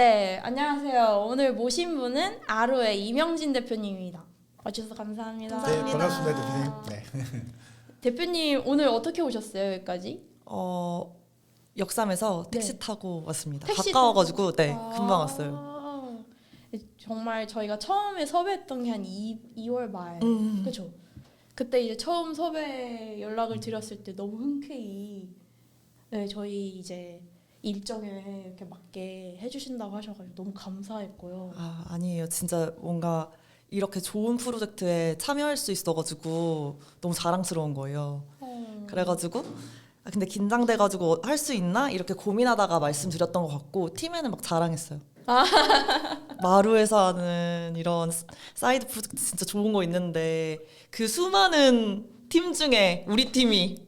네, 안녕하세요. 오늘 모신 분은 아루의 이명진 대표님입니다. 와주셔서 감사합니다. 네, 반갑습니다, 대표님. 네. 대표님 오늘 어떻게 오셨어요, 여기까지? 역삼에서 네. 택시 타고 왔습니다. 택시 가까워가지고 네, 아. 금방 왔어요. 정말 저희가 처음에 섭외했던 게 한 2월 말, 그렇죠? 그때 이제 처음 섭외 연락을 드렸을 때 너무 흔쾌히 네, 저희 이제 일정에 이렇게 맞게 해주신다고 하셔가지고 너무 감사했고요. 아니에요. 진짜 뭔가 이렇게 좋은 프로젝트에 참여할 수 있어가지고 너무 자랑스러운 거예요. 그래가지고 근데 긴장돼가지고 할 수 있나? 이렇게 고민하다가 말씀드렸던 것 같고 팀에는 막 자랑했어요. 마루에서 하는 이런 사이드 프로젝트 진짜 좋은 거 있는데 그 수많은 팀 중에 우리 팀이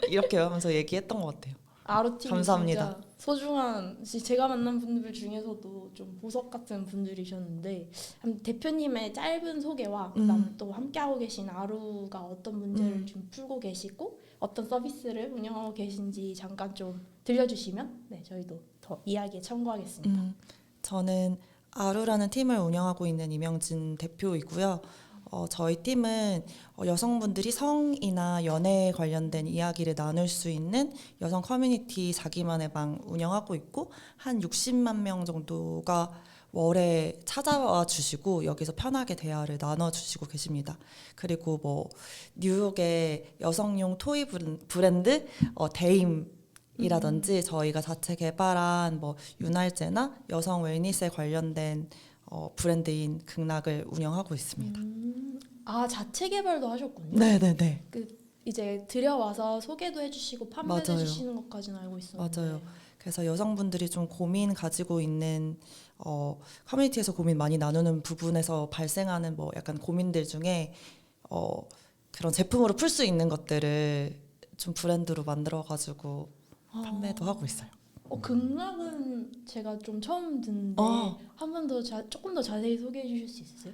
이렇게 하면서 얘기했던 것 같아요. 아루팀이 감사합니다. 진짜 소중한 제가 만난 분들 중에서도 좀 보석 같은 분들이셨는데 대표님의 짧은 소개와 그다음에 또 함께하고 계신 아루가 어떤 문제를 좀 풀고 계시고 어떤 서비스를 운영하고 계신지 잠깐 좀 들려주시면 네 저희도 더 이야기에 참고하겠습니다. 저는 아루라는 팀을 운영하고 있는 이명진 대표이고요. 저희 팀은 여성분들이 성이나 연애에 관련된 이야기를 나눌 수 있는 여성 커뮤니티 자기만의 방 운영하고 있고 한 60만 명 정도가 월에 찾아와 주시고 여기서 편하게 대화를 나눠주시고 계십니다. 그리고 뭐 뉴욕의 여성용 토이 브랜드 데임이라든지 저희가 자체 개발한 뭐 윤활제나 여성 웰니스에 관련된 브랜드인 극락을 운영하고 있습니다. 자체 개발도 하셨군요. 네네네. 이제 들여와서 소개도 해주시고 판매도 맞아요. 해주시는 것까지는 알고 있었는데. 맞아요. 그래서 여성분들이 좀 고민 가지고 있는 커뮤니티에서 고민 많이 나누는 부분에서 발생하는 뭐 약간 고민들 중에 그런 제품으로 풀 수 있는 것들을 좀 브랜드로 만들어가지고 판매도 하고 있어요. 극락은 제가 좀 처음 듣는데 한 번 더 조금 더 자세히 소개해 주실 수 있으세요?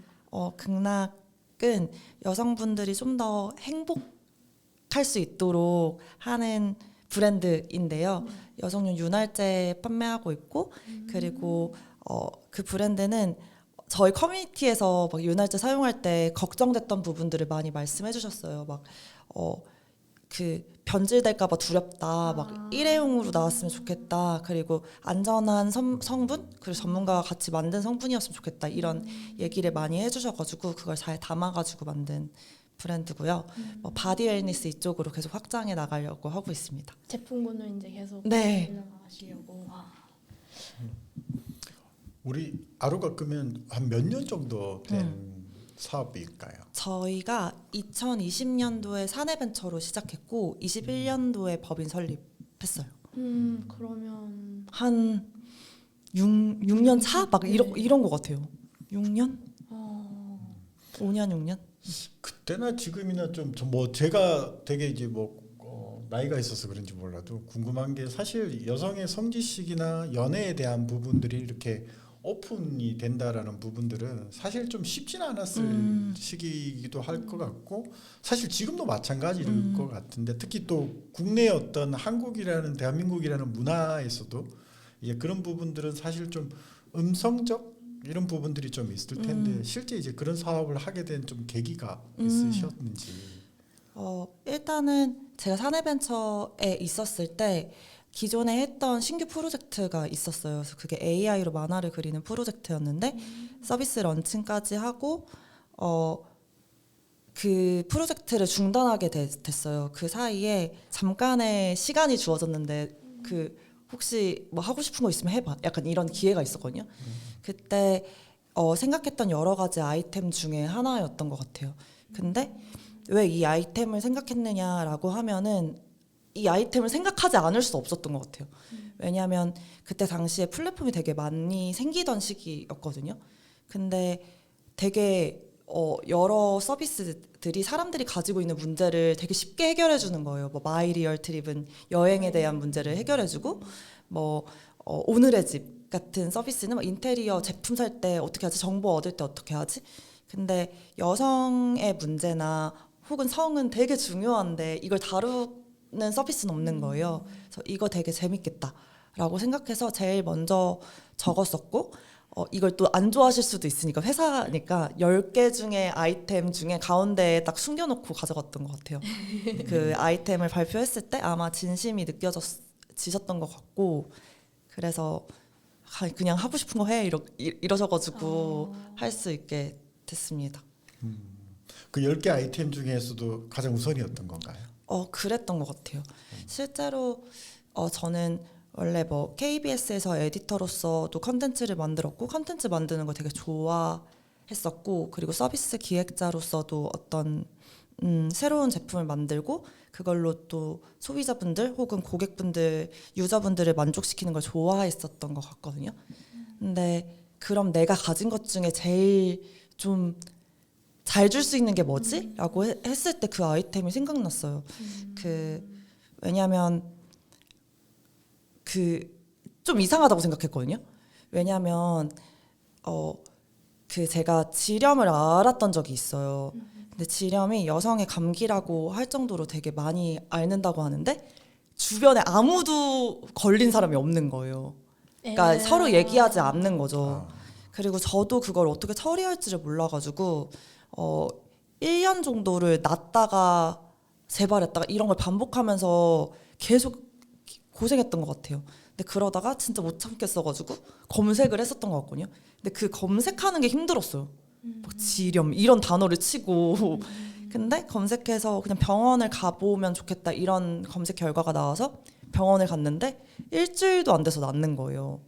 극락은 여성분들이 좀 더 행복할 수 있도록 하는 브랜드인데요. 여성용 윤활제 판매하고 있고 그리고 그 브랜드는 저희 커뮤니티에서 막 윤활제 사용할 때 걱정됐던 부분들을 많이 말씀해 주셨어요. 그 변질될까봐 두렵다. 막 일회용으로 나왔으면 좋겠다. 그리고 안전한 성분 그리고 전문가가 같이 만든 성분이었으면 좋겠다. 이런 얘기를 많이 해주셔가지고 그걸 잘 담아가지고 만든 브랜드고요. 바디 웰니스 이쪽으로 계속 확장해 나가려고 하고 있습니다. 제품군을 이제 계속 네. 올라가시려고. 우리 아루가 그러면 한 몇 년 정도 된 사업일까요? 저희가 2020년도에 사내벤처로 시작했고 21년도에 법인 설립했어요. 그러면 한 6년 차? 막 이런 것 같아요. 6년? 5년, 6년? 그때나 지금이나 좀 뭐 제가 되게 이제 뭐 나이가 있어서 그런지 몰라도 궁금한 게 사실 여성의 성지식이나 연애에 대한 부분들이 이렇게 오픈이 된다라는 부분들은 사실 좀 쉽진 않았을 시기이기도 할 것 같고 사실 지금도 마찬가지일 것 같은데 특히 또 국내 어떤 한국이라는 대한민국이라는 문화에서도 이제 그런 부분들은 사실 좀 음성적 이런 부분들이 좀 있을 텐데 실제 이제 그런 사업을 하게 된 좀 계기가 있으셨는지. 일단은 제가 사내벤처에 있었을 때 기존에 했던 신규 프로젝트가 있었어요. 그래서 그게 AI로 만화를 그리는 프로젝트였는데 서비스 런칭까지 하고 그 프로젝트를 중단하게 됐어요. 그 사이에 잠깐의 시간이 주어졌는데 혹시 뭐 하고 싶은 거 있으면 해봐. 약간 이런 기회가 있었거든요. 그때 생각했던 여러 가지 아이템 중에 하나였던 것 같아요. 근데 왜 이 아이템을 생각했느냐라고 하면은 이 아이템을 생각하지 않을 수 없었던 것 같아요. 왜냐하면 그때 당시에 플랫폼이 되게 많이 생기던 시기였거든요. 근데 되게 여러 서비스들이 사람들이 가지고 있는 문제를 되게 쉽게 해결해 주는 거예요. 뭐 마이리얼 트립은 여행에 대한 문제를 해결해 주고 뭐 오늘의 집 같은 서비스는 뭐 인테리어 제품 살 때 어떻게 하지? 정보 얻을 때 어떻게 하지? 근데 여성의 문제나 혹은 성은 되게 중요한데 이걸 다루는 서비스는 없는 거예요. 그래서 이거 되게 재밌겠다 라고 생각해서 제일 먼저 적었었고 이걸 또 안 좋아하실 수도 있으니까 회사니까 10개 중에 아이템 중에 가운데에 딱 숨겨놓고 가져갔던 것 같아요. 그 아이템을 발표했을 때 아마 진심이 느껴지셨던 것 같고 그래서 그냥 하고 싶은 거 해 이러셔가지고 할 수 있게 됐습니다. 그 10개 아이템 중에서도 가장 우선이었던 건가요? 그랬던 것 같아요. 실제로 저는 원래 뭐 KBS에서 에디터로서도 컨텐츠를 만들었고 컨텐츠 만드는 거 되게 좋아했었고 그리고 서비스 기획자로서도 어떤 새로운 제품을 만들고 그걸로 또 소비자분들 혹은 고객분들, 유저분들을 만족시키는 걸 좋아했었던 것 같거든요. 근데 그럼 내가 가진 것 중에 제일 좀 잘 줄 수 있는 게 뭐지? 라고 했을 때 그 아이템이 생각났어요. 왜냐하면 좀 이상하다고 생각했거든요. 왜냐하면 제가 지렴을 앓았던 적이 있어요. 근데 지렴이 여성의 감기라고 할 정도로 되게 많이 앓는다고 하는데 주변에 아무도 걸린 사람이 없는 거예요. 그러니까 서로 얘기하지 않는 거죠. 그리고 저도 그걸 어떻게 처리할지를 몰라가지고 1년 정도를 낫다가 재발했다가 이런 걸 반복하면서 계속 고생했던 것 같아요. 근데 그러다가 진짜 못 참겠어가지고 검색을 했었던 것 같거든요. 근데 그 검색하는 게 힘들었어요. 막 지렴 이런 단어를 치고 근데 검색해서 그냥 병원을 가보면 좋겠다 이런 검색 결과가 나와서 병원을 갔는데 일주일도 안 돼서 낫는 거예요.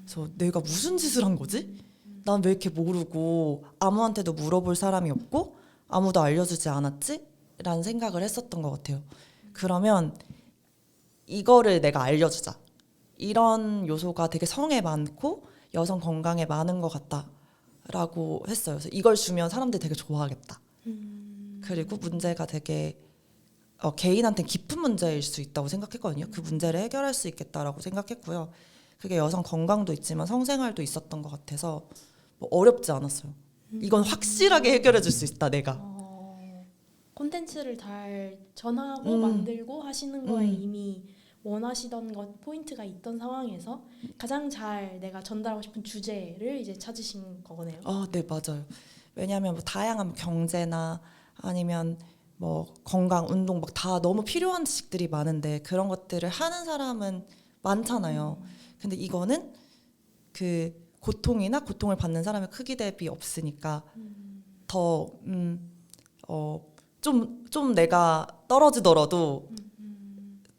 그래서 내가 무슨 짓을 한 거지? 난 왜 이렇게 모르고 아무한테도 물어볼 사람이 없고 아무도 알려주지 않았지? 라는 생각을 했었던 것 같아요. 그러면 이거를 내가 알려주자. 이런 요소가 되게 성에 많고 여성 건강에 많은 것 같다라고 했어요. 그래서 이걸 주면 사람들이 되게 좋아하겠다. 그리고 문제가 되게 개인한테 깊은 문제일 수 있다고 생각했거든요. 그 문제를 해결할 수 있겠다라고 생각했고요. 그게 여성 건강도 있지만 성생활도 있었던 것 같아서 뭐 어렵지 않았어요. 이건 확실하게 해결해 줄 수 있다 내가. 콘텐츠를 잘 전하고 만들고 하시는 거에 이미 원하시던 것 포인트가 있던 상황에서 가장 잘 내가 전달하고 싶은 주제를 이제 찾으신 거네요. 네 맞아요. 왜냐하면 뭐 다양한 경제나 아니면 뭐 건강, 운동 막 다 너무 필요한 지식들이 많은데 그런 것들을 하는 사람은 많잖아요. 근데 이거는 그 고통이나 고통을 받는 사람의 크기 대비 없으니까 더 좀 내가 떨어지더라도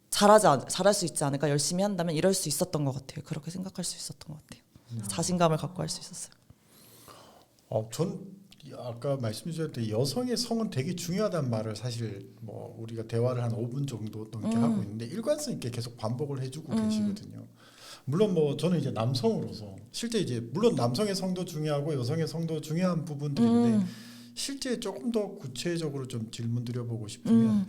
잘할 수 있지 않을까 열심히 한다면 이럴 수 있었던 것 같아요. 그렇게 생각할 수 있었던 것 같아요. 자신감을 갖고 할 수 있었어요. 전 아까 말씀 주셨는데 여성의 성은 되게 중요하다는 말을 사실 뭐 우리가 대화를 한 5분 정도 넘게 하고 있는데 일관성 있게 계속 반복을 해주고 계시거든요. 물론 뭐 저는 이제 남성으로서 실제 이제 물론 남성의 성도 중요하고 여성의 성도 중요한 부분들인데 실제 조금 더 구체적으로 좀 질문 드려보고 싶으면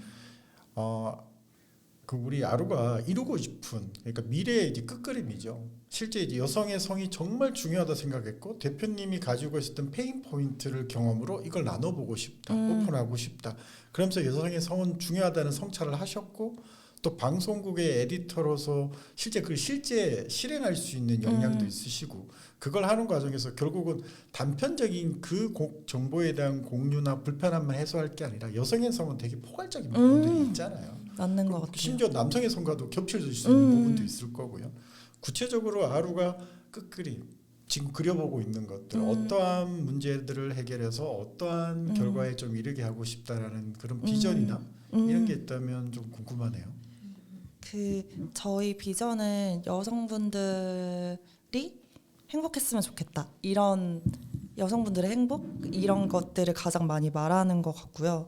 그 우리 아루가 이루고 싶은 그러니까 미래의 이제 끝그림이죠. 실제 이제 여성의 성이 정말 중요하다 생각했고 대표님이 가지고 있었던 페인 포인트를 경험으로 이걸 나눠보고 싶다, 오픈하고 싶다. 그러면서 여성의 성은 중요하다는 성찰을 하셨고 또 방송국의 에디터로서 실제 실행할 수 있는 역량도 있으시고 그걸 하는 과정에서 결국은 단편적인 그 정보에 대한 공유나 불편함만 해소할 게 아니라 여성의 성은 되게 포괄적인 부분들이 있잖아요. 맞는 것 같아요. 심지어 남성의 성과도 겹쳐질 수 있는 부분도 있을 거고요. 구체적으로 아루가 끝그림 지금 그려보고 있는 것들 어떠한 문제들을 해결해서 어떠한 결과에 좀 이르게 하고 싶다라는 그런 비전이나 이런 게 있다면 좀 궁금하네요. 저희 비전은 여성분들이 행복했으면 좋겠다. 이런 여성분들의 행복 이런 것들을 가장 많이 말하는 것 같고요.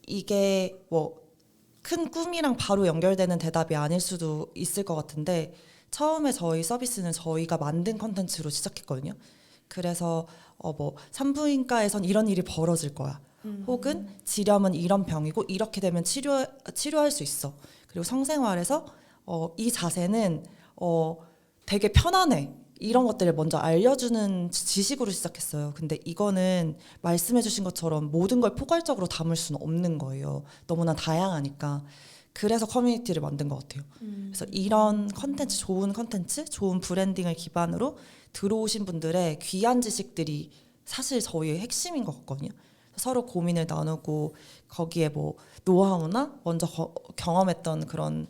이게 뭐 큰 꿈이랑 바로 연결되는 대답이 아닐 수도 있을 것 같은데 처음에 저희 서비스는 저희가 만든 컨텐츠로 시작했거든요. 그래서 뭐 산부인과에선 이런 일이 벌어질 거야. 혹은 지렴은 이런 병이고 이렇게 되면 치료할 수 있어. 그리고 성생활에서 이 자세는 되게 편안해. 이런 것들을 먼저 알려주는 지식으로 시작했어요. 근데 이거는 말씀해주신 것처럼 모든 걸 포괄적으로 담을 수는 없는 거예요. 너무나 다양하니까. 그래서 커뮤니티를 만든 것 같아요. 그래서 이런 컨텐츠, 좋은 컨텐츠, 좋은 브랜딩을 기반으로 들어오신 분들의 귀한 지식들이 사실 저희의 핵심인 것 같거든요. 서로 고민을 나누고 거기에 뭐 노하우나 먼저 경험했던 그런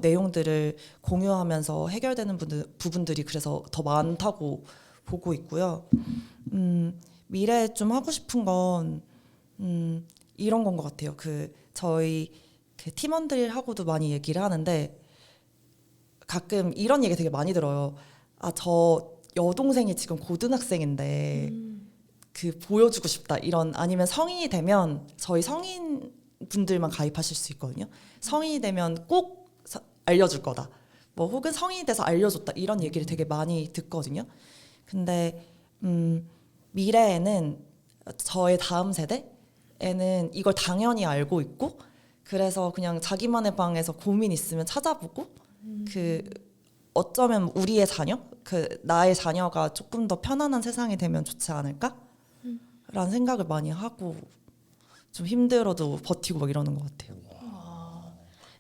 내용들을 공유하면서 해결되는 부분들이 그래서 더 많다고 보고 있고요. 미래에 좀 하고 싶은 건 이런 건 것 같아요. 저희 팀원들하고도 많이 얘기를 하는데 가끔 이런 얘기 되게 많이 들어요. 저 여동생이 지금 고등학생인데 보여주고 싶다 이런, 아니면 성인이 되면 저희 성인 분들만 가입하실 수 있거든요. 성인이 되면 꼭 알려줄 거다. 뭐 혹은 성인이 돼서 알려줬다 이런 얘기를 되게 많이 듣거든요. 근데 미래에는 저의 다음 세대에는 이걸 당연히 알고 있고 그래서 그냥 자기만의 방에서 고민 있으면 찾아보고 어쩌면 우리의 자녀, 나의 자녀가 조금 더 편안한 세상이 되면 좋지 않을까? 라는 생각을 많이 하고 좀 힘들어도 버티고 막 이러는 것 같아요.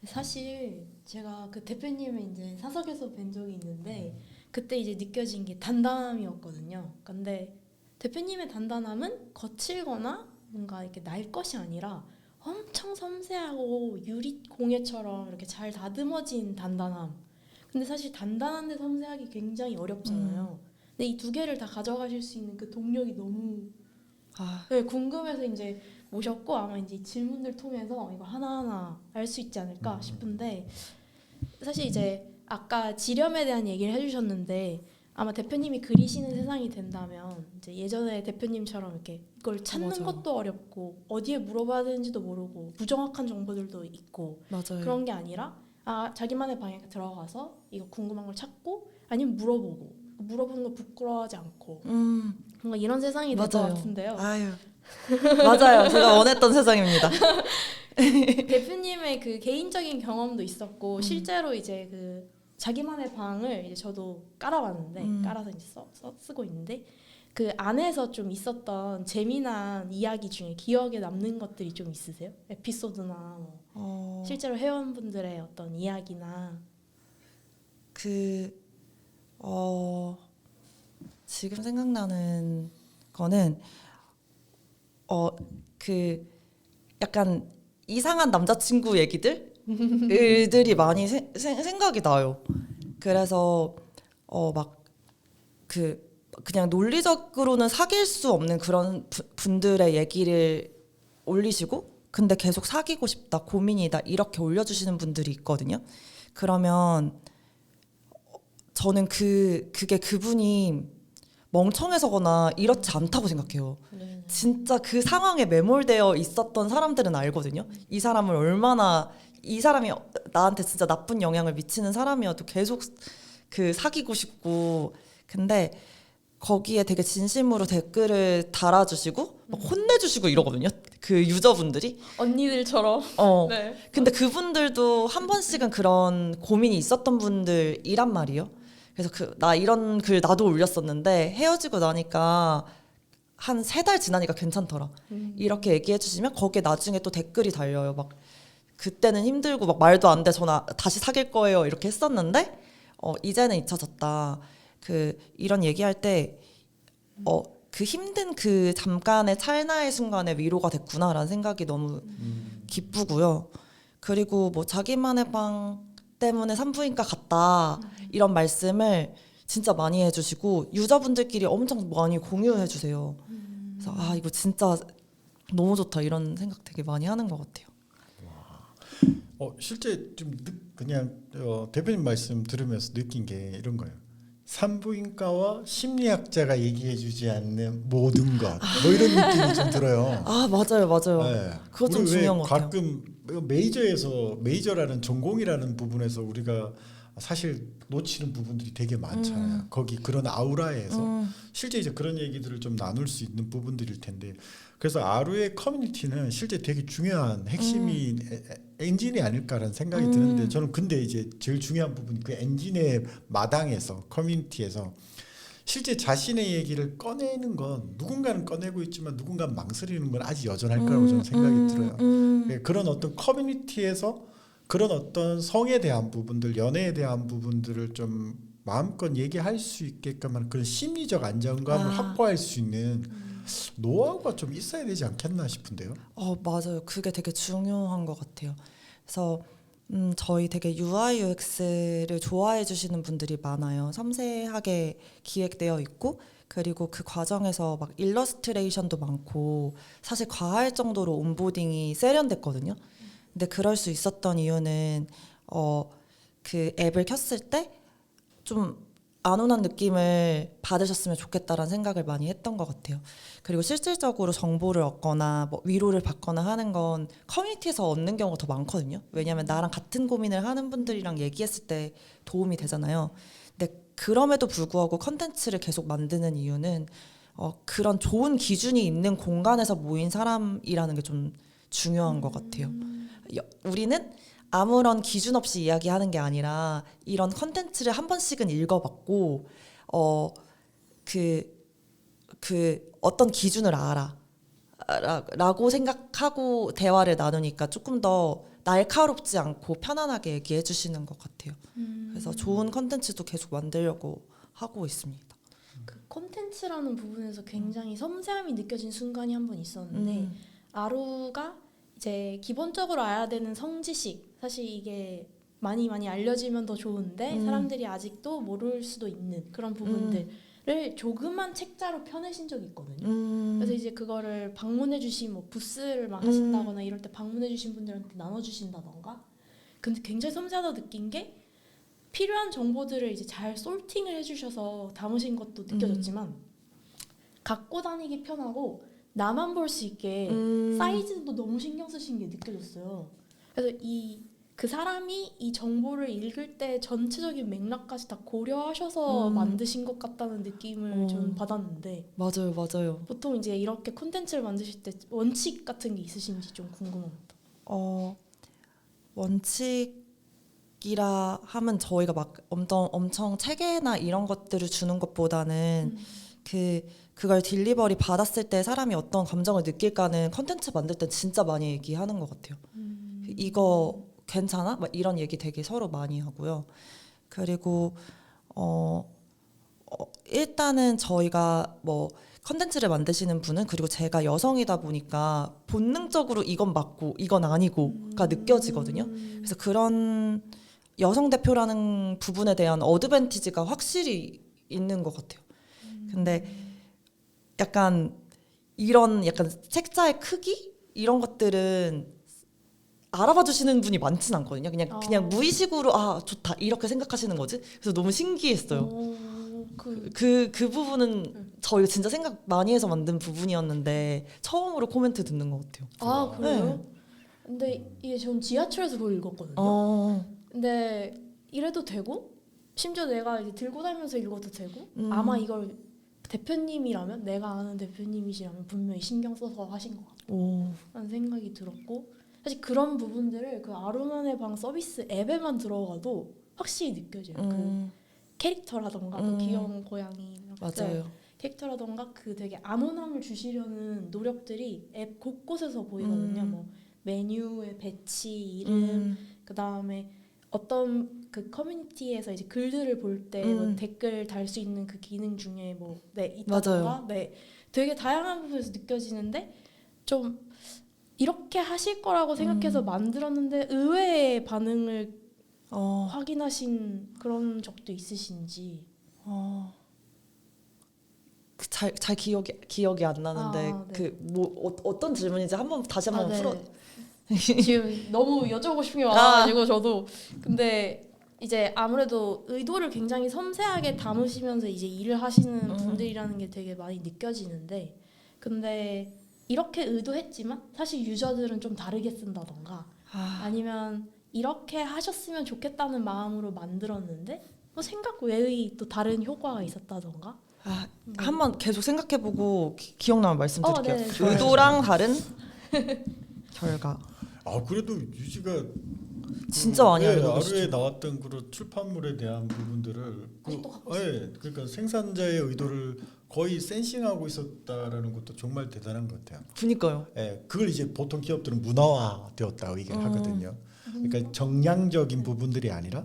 사실 제가 그 대표님을 이제 사석에서 뵌 적이 있는데 그때 이제 느껴진 게 단단함이었거든요. 근데 대표님의 단단함은 거칠거나 뭔가 이렇게 날 것이 아니라 엄청 섬세하고 유리 공예처럼 이렇게 잘 다듬어진 단단함. 근데 사실 단단한데 섬세하기 굉장히 어렵잖아요. 근데 이 두 개를 다 가져가실 수 있는 그 동력이 너무 네, 궁금해서 이제 모셨고 아마 이제 질문들 통해서 이거 하나하나 알 수 있지 않을까 싶은데 사실 이제 아까 지렴에 대한 얘기를 해주셨는데 아마 대표님이 그리시는 세상이 된다면 이제 예전에 대표님처럼 이렇게 이걸 찾는 맞아요. 것도 어렵고 어디에 물어봐야 되는지도 모르고 부정확한 정보들도 있고 맞아요. 그런 게 아니라 자기만의 방에 들어가서 이거 궁금한 걸 찾고 아니면 물어보는 거 부끄러워하지 않고 뭔가 이런 세상이 될 것 같은데요. 아유. 맞아요. 제가 원했던 세상입니다. 대표님의 그 개인적인 경험도 있었고 실제로 이제 그 자기만의 방을 이제 저도 깔아봤는데 깔아서 이제 쓰고 있는데 그 안에서 좀 있었던 재미난 이야기 중에 기억에 남는 것들이 좀 있으세요? 에피소드나 뭐 실제로 회원분들의 어떤 이야기나 지금 생각나는 거는 약간 이상한 남자친구 얘기들이 많이 생각이 나요. 그래서 그냥 논리적으로는 사귈 수 없는 그런 분들의 얘기를 올리시고 근데 계속 사귀고 싶다, 고민이다 이렇게 올려주시는 분들이 있거든요. 그러면 저는 그게 그분이 멍청해서거나 이렇지 않다고 생각해요. 진짜 그 상황에 매몰되어 있었던 사람들은 알거든요. 이 사람이 나한테 진짜 나쁜 영향을 미치는 사람이어도 계속 사귀고 싶고 근데 거기에 되게 진심으로 댓글을 달아주시고 막 혼내주시고 이러거든요. 그 유저분들이 언니들처럼. 네. 근데 그분들도 한 번씩은 그런 고민이 있었던 분들이란 말이에요. 그래서 나 이런 글 나도 올렸었는데 헤어지고 나니까 한 3달 지나니까 괜찮더라. 이렇게 얘기해 주시면 거기에 나중에 또 댓글이 달려요. 막 그때는 힘들고 막 말도 안 돼. 전화 다시 사귈 거예요. 이렇게 했었는데 이제는 잊혀졌다. 이런 얘기할 때 그 힘든 그 잠깐의 찰나의 순간에 위로가 됐구나라는 생각이 너무 기쁘고요. 그리고 뭐 자기만의 방 때문에 산부인과 갔다 이런 말씀을 진짜 많이 해주시고 유저분들끼리 엄청 많이 공유해주세요. 그래서 이거 진짜 너무 좋다 이런 생각 되게 많이 하는 것 같아요. 실제 좀 그냥 대표님 말씀 들으면서 느낀 게 이런 거예요. 산부인과와 심리학자가 얘기해주지 않는 모든 것, 뭐 이런 느낌이 좀 들어요. 맞아요. 네. 그거 좀 중요한 것 같아요. 가끔 메이저라는 전공이라는 부분에서 우리가 사실 놓치는 부분들이 되게 많잖아요. 거기 그런 아우라에서 실제 이제 그런 얘기들을 좀 나눌 수 있는 부분들일 텐데 그래서 아루의 커뮤니티는 실제 되게 중요한 핵심이 엔진이 아닐까라는 생각이 드는데 저는 근데 이제 제일 중요한 부분이 그 엔진의 마당에서 커뮤니티에서 실제 자신의 얘기를 꺼내는 건 누군가는 꺼내고 있지만 누군가는 망설이는 건 아직 여전할 거라고 저는 생각이 들어요. 그런 어떤 커뮤니티에서 그런 어떤 성에 대한 부분들, 연애에 대한 부분들을 좀 마음껏 얘기할 수 있게끔 하는 그런 심리적 안정감을 확보할 수 있는 노하우가 좀 있어야 되지 않겠나 싶은데요. 맞아요. 그게 되게 중요한 것 같아요. 그래서 저희 되게 UI UX를 좋아해 주시는 분들이 많아요. 섬세하게 기획되어 있고 그리고 그 과정에서 막 일러스트레이션도 많고 사실 과할 정도로 온보딩이 세련됐거든요. 근데 그럴 수 있었던 이유는 그 앱을 켰을 때 좀 안온한 느낌을 받으셨으면 좋겠다라는 생각을 많이 했던 것 같아요. 그리고 실질적으로 정보를 얻거나 뭐 위로를 받거나 하는 건 커뮤니티에서 얻는 경우가 더 많거든요. 왜냐하면 나랑 같은 고민을 하는 분들이랑 얘기했을 때 도움이 되잖아요. 근데 그럼에도 불구하고 컨텐츠를 계속 만드는 이유는 그런 좋은 기준이 있는 공간에서 모인 사람이라는 게 좀 중요한 것 같아요. 우리는 아무런 기준 없이 이야기하는 게 아니라 이런 컨텐츠를 한 번씩은 읽어봤고 그 어떤 기준을 알아 라고 생각하고 대화를 나누니까 조금 더 날카롭지 않고 편안하게 얘기해 주시는 것 같아요. 그래서 좋은 컨텐츠도 계속 만들려고 하고 있습니다. 그 콘텐츠라는 부분에서 굉장히 섬세함이 느껴진 순간이 한 번 있었는데 아루가 이제 기본적으로 알아야 되는 성지식, 사실 이게 많이 알려지면 더 좋은데 사람들이 아직도 모를 수도 있는 그런 부분들을 조그만 책자로 펴내신 적이 있거든요. 그래서 이제 그거를 방문해 주신 뭐 부스를 막 하신다거나 이럴 때 방문해 주신 분들한테 나눠주신다던가. 근데 굉장히 섬세하다 느낀 게 필요한 정보들을 이제 잘 솔팅을 해주셔서 담으신 것도 느껴졌지만 갖고 다니기 편하고 나만 볼 수 있게 사이즈도 너무 신경 쓰신 게 느껴졌어요. 그래서 그 사람이 이 정보를 읽을 때 전체적인 맥락까지 다 고려하셔서 만드신 것 같다는 느낌을 저는 받았는데 맞아요. 보통 이제 이렇게 콘텐츠를 만드실 때 원칙 같은 게 있으신지 좀 궁금합니다. 원칙이라 하면 저희가 막 엄청 체계나 이런 것들을 주는 것보다는 그걸 딜리버리 받았을 때 사람이 어떤 감정을 느낄까는 컨텐츠 만들 때 진짜 많이 얘기하는 것 같아요. 이거 괜찮아? 막 이런 얘기 되게 서로 많이 하고요. 그리고 일단은 저희가 뭐 컨텐츠를 만드시는 분은 그리고 제가 여성이다 보니까 본능적으로 이건 맞고 이건 아니고가 느껴지거든요. 그래서 그런 여성 대표라는 부분에 대한 어드밴티지가 확실히 있는 것 같아요. 근데 약간 이런 약간 책자의 크기 이런 것들은 알아봐 주시는 분이 많진 않거든요. 그냥 무의식으로 좋다 이렇게 생각하시는 거지. 그래서 너무 신기했어요. 그 부분은 저희가 진짜 생각 많이 해서 만든 부분이었는데 처음으로 코멘트 듣는 것 같아요. 아 그래요? 네. 근데 이게 전 지하철에서 그걸 읽었거든요. 근데 이래도 되고 심지어 내가 이제 들고 다니면서 읽어도 되고 아마 이걸 대표님이라면 내가 아는 대표님이시라면 분명히 신경 써서 하신 것 같다는 생각이 들었고 사실 그런 부분들을 그 아루만의 방 서비스 앱에만 들어가도 확실히 느껴져요. 그 캐릭터라던가 그 귀여운 고양이 맞아요. 캐릭터라던가 그 되게 안온함을 주시려는 노력들이 앱 곳곳에서 보이거든요. 뭐 메뉴의 배치, 이름, 그 다음에 어떤 그 커뮤니티에서 이제 글들을 볼 때 뭐 댓글 달 수 있는 그 기능 중에 뭐 있다던가 되게 다양한 부분에서 느껴지는데 좀 이렇게 하실 거라고 생각해서 만들었는데 의외의 반응을 확인하신 그런 적도 있으신지. 잘 기억이 안 나는데 그 뭐 어떤 질문인지 다시 한번 풀어. 지금 너무 여쭤보고 싶은 게 많아가지고 저도 근데 이제 아무래도 의도를 굉장히 섬세하게 담으시면서 이제 일을 하시는 분들이라는 게 되게 많이 느껴지는데 근데 이렇게 의도했지만 사실 유저들은 좀 다르게 쓴다던가 아니면 이렇게 하셨으면 좋겠다는 마음으로 만들었는데 뭐 생각 외의 또 다른 효과가 있었다던가 한번 계속 생각해보고 기억나면 말씀드릴게요. 네, 의도랑 다른 결과. 그래도 유지가 진짜 많이 알고 아루에 나왔던 그런 출판물에 대한 부분들을 그러니까 생산자의 의도를 거의 센싱하고 있었다라는 것도 정말 대단한 것 같아요. 그니까요. 그걸 이제 보통 기업들은 문화화되었다 얘기를 하거든요. 그러니까 정량적인 부분들이 아니라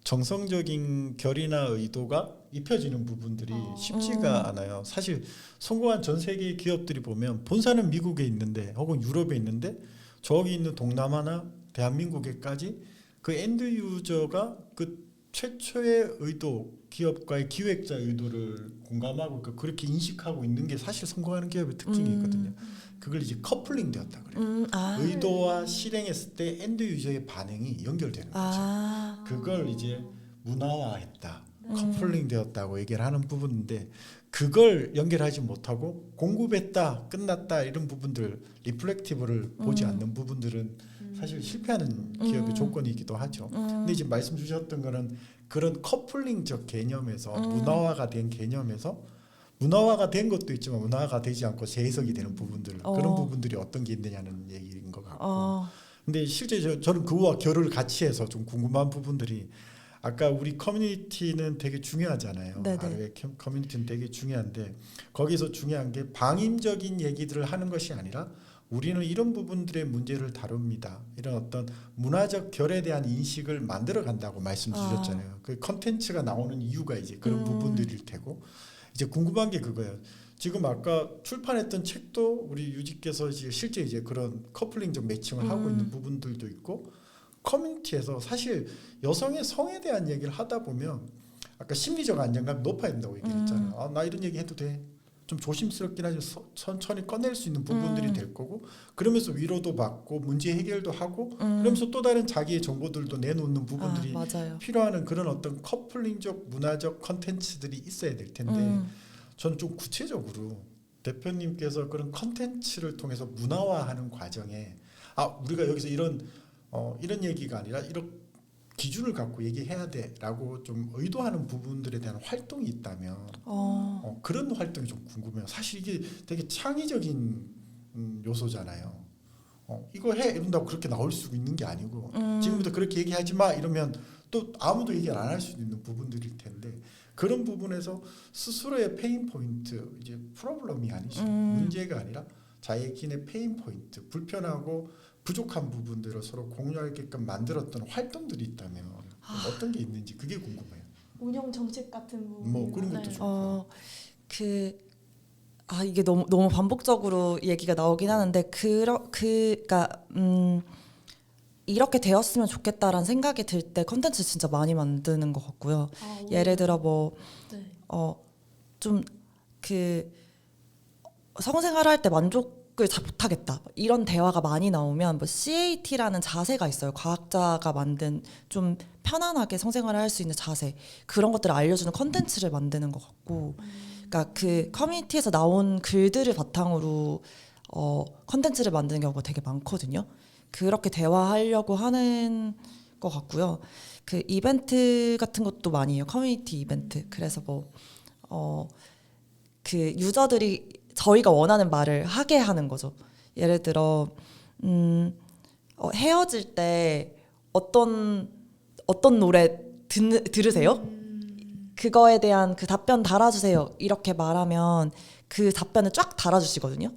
정성적인 결의나 의도가 입혀지는 부분들이 쉽지가 않아요. 사실 성공한 전 세계 기업들이 보면 본사는 미국에 있는데 혹은 유럽에 있는데 저기 있는 동남아나 대한민국에까지 그 엔드 유저가 그 최초의 의도, 기업가의 기획자 의도를 공감하고 그렇게 인식하고 있는 게 사실 성공하는 기업의 특징이거든요. 그걸 이제 커플링 되었다 그래요. 의도와 실행했을 때 엔드 유저의 반응이 연결되는 거죠. 그걸 이제 문화화했다, 커플링 되었다고 얘기를 하는 부분인데 그걸 연결하지 못하고 공급했다, 끝났다 이런 부분들 리플렉티브를 보지 않는 부분들은 사실 실패하는 기업의 조건이기도 하죠. 근데 이제 말씀 주셨던 거는 그런 커플링적 개념에서 문화화가 된 개념에서 문화화가 된 것도 있지만 문화화가 되지 않고 재해석이 되는 부분들 그런 부분들이 어떤 게 있느냐는 얘기인 것 같고 근데 실제 저는 그와 결을 같이 해서 좀 궁금한 부분들이 아까 우리 커뮤니티는 되게 중요하잖아요. 하루의 커뮤니티는 되게 중요한데 거기서 중요한 게 방임적인 얘기들을 하는 것이 아니라 우리는 이런 부분들의 문제를 다룹니다. 이런 어떤 문화적 결에 대한 인식을 만들어 간다고 말씀 주셨잖아요. 그 컨텐츠가 나오는 이유가 이제 그런 부분들일 테고 이제 궁금한 게 그거예요. 지금 아까 출판했던 책도 우리 유지께서 이제 실제 이제 그런 커플링적 매칭을 하고 있는 부분들도 있고 커뮤니티에서 사실 여성의 성에 대한 얘기를 하다 보면 아까 심리적 안정감이 높아야 된다고 얘기했잖아요. 아, 나 이런 얘기 해도 돼. 좀 조심스럽긴 하지만 천천히 꺼낼 수 있는 부분들이 될 거고 그러면서 위로도 받고 문제 해결도 하고 그러면서 또 다른 자기의 정보들도 내놓는 부분들이 필요한 그런 어떤 커플링적 문화적 컨텐츠들이 있어야 될 텐데 저는 좀 구체적으로 대표님께서 그런 컨텐츠를 통해서 문화화하는 과정에 우리가 여기서 이런 얘기가 아니라 이런 기준을 갖고 얘기해야 돼라고 좀 의도하는 부분들에 대한 활동이 있다면 그런 활동이 좀 궁금해요. 사실 이게 되게 창의적인 요소잖아요. 이거 해 이런다고 그렇게 나올 수 있는 게 아니고 지금부터 그렇게 얘기하지 마 이러면 또 아무도 얘기를 안 할 수 있는 부분들일 텐데 그런 부분에서 스스로의 페인 포인트 이제 프로블럼이 아니죠. 문제가 아니라 자기의 페인 포인트 불편하고 부족한 부분들을 서로 공유하게끔 만들었던 활동들이 있다면 어떤 게 있는지 그게 궁금해요. 운영 정책 같은 부분. 뭐 그런 것도 좋고. 이게 너무 반복적으로 얘기가 나오긴 하는데 그러니까 이렇게 되었으면 좋겠다라는 생각이 들 때 컨텐츠 진짜 많이 만드는 것 같고요. 예를 들어 좀 그 성생활을 할 때 만족을 잘 못하겠다 이런 대화가 많이 나오면 CAT라는 자세가 있어요. 과학자가 만든 좀 편안하게 성생활을 할 수 있는 자세 그런 것들을 알려주는 컨텐츠를 만드는 것 같고 그러니까 그 커뮤니티에서 나온 글들을 바탕으로 컨텐츠를 만드는 경우가 되게 많거든요. 그렇게 대화하려고 하는 것 같고요. 그 이벤트 같은 것도 많이 해요. 커뮤니티 이벤트. 그래서 그 유저들이 저희가 원하는 말을 하게 하는 거죠. 예를 들어 헤어질 때 어떤 노래 들으세요? 그거에 대한 그 답변 달아주세요. 이렇게 말하면 그 답변을 쫙 달아주시거든요.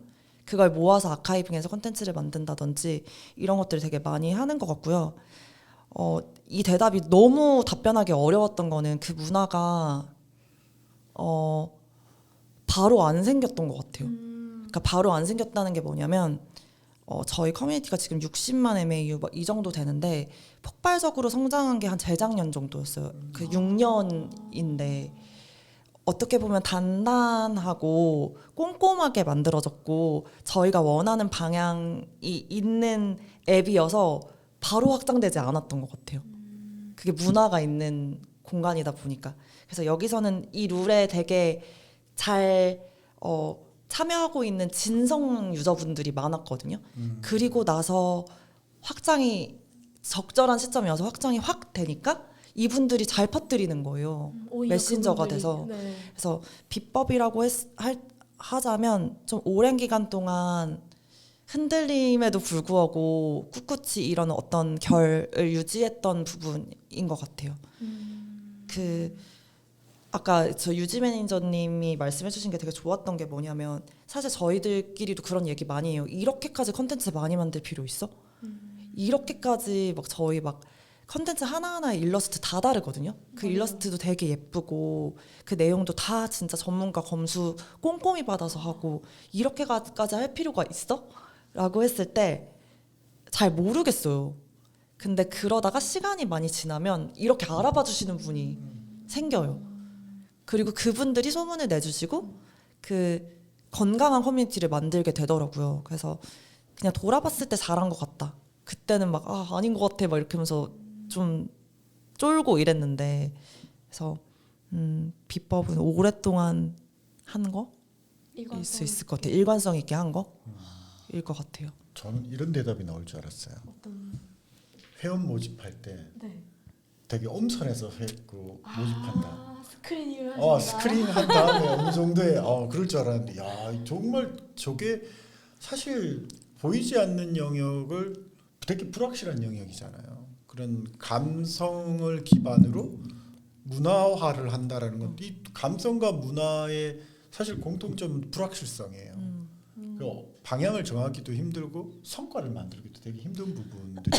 그걸 모아서 아카이빙해서 콘텐츠를 만든다든지 이런 것들을 되게 많이 하는 것 같고요. 이 대답이 너무 답변하기 어려웠던 거는 그 문화가 바로 안 생겼던 것 같아요. 그러니까 바로 안 생겼다는 게 뭐냐면 저희 커뮤니티가 지금 60만 MAU 이 정도 되는데 폭발적으로 성장한 게 한 재작년 정도였어요. 그 6년인데 어떻게 보면 단단하고 꼼꼼하게 만들어졌고 저희가 원하는 방향이 있는 앱이어서 바로 확장되지 않았던 것 같아요. 그게 문화가 있는 공간이다 보니까. 그래서 여기서는 이 룰에 되게 잘 참여하고 있는 진성 유저분들이 많았거든요. 그리고 나서 확장이 적절한 시점이어서 확장이 확 되니까 이분들이 잘 퍼뜨리는 거예요. 메신저가 돼서. 네. 그래서 비법이라고 하자면 좀 오랜 기간 동안 흔들림에도 불구하고 꿋꿋이 이런 어떤 결을 유지했던 부분인 것 같아요. 그 아까 저 유지 매니저님이 말씀해주신 게 되게 좋았던 게 뭐냐면 사실 저희들끼리도 그런 얘기 많이 해요. 이렇게까지 컨텐츠 많이 만들 필요 있어? 이렇게까지 막 저희 막 컨텐츠 하나하나의 일러스트 다 다르거든요. 그 일러스트도 되게 예쁘고 그 내용도 다 진짜 전문가 검수 꼼꼼히 받아서 하고 이렇게까지 할 필요가 있어? 라고 했을 때 잘 모르겠어요. 근데 그러다가 시간이 많이 지나면 이렇게 알아봐 주시는 분이 생겨요. 그리고 그분들이 소문을 내주시고 그 건강한 커뮤니티를 만들게 되더라고요. 그래서 그냥 돌아봤을 때 잘한 것 같다. 그때는 막 아닌 것 같아 막 이렇게 하면서 좀 쫄고 이랬는데 그래서 비법은 오랫동안 한 거일 수 있을 것 같아요. 일관성 있게 한 거일 것 같아요. 저는 이런 대답이 나올 줄 알았어요. 어떤 회원 모집할 때 네. 되게 엄선해서 모집한다. 스크리닝을 하신다. 스크린 한 다음에 어느 정도의 그럴 줄 알았는데 야 정말 저게 사실 보이지 않는 영역을 되게 불확실한 영역이잖아요. 그런 감성을 기반으로 문화화를 한다라는 건 이 감성과 문화의 사실 공통점은 불확실성이에요. 그 방향을 정하기도 힘들고 성과를 만들기도 되게 힘든 부분들이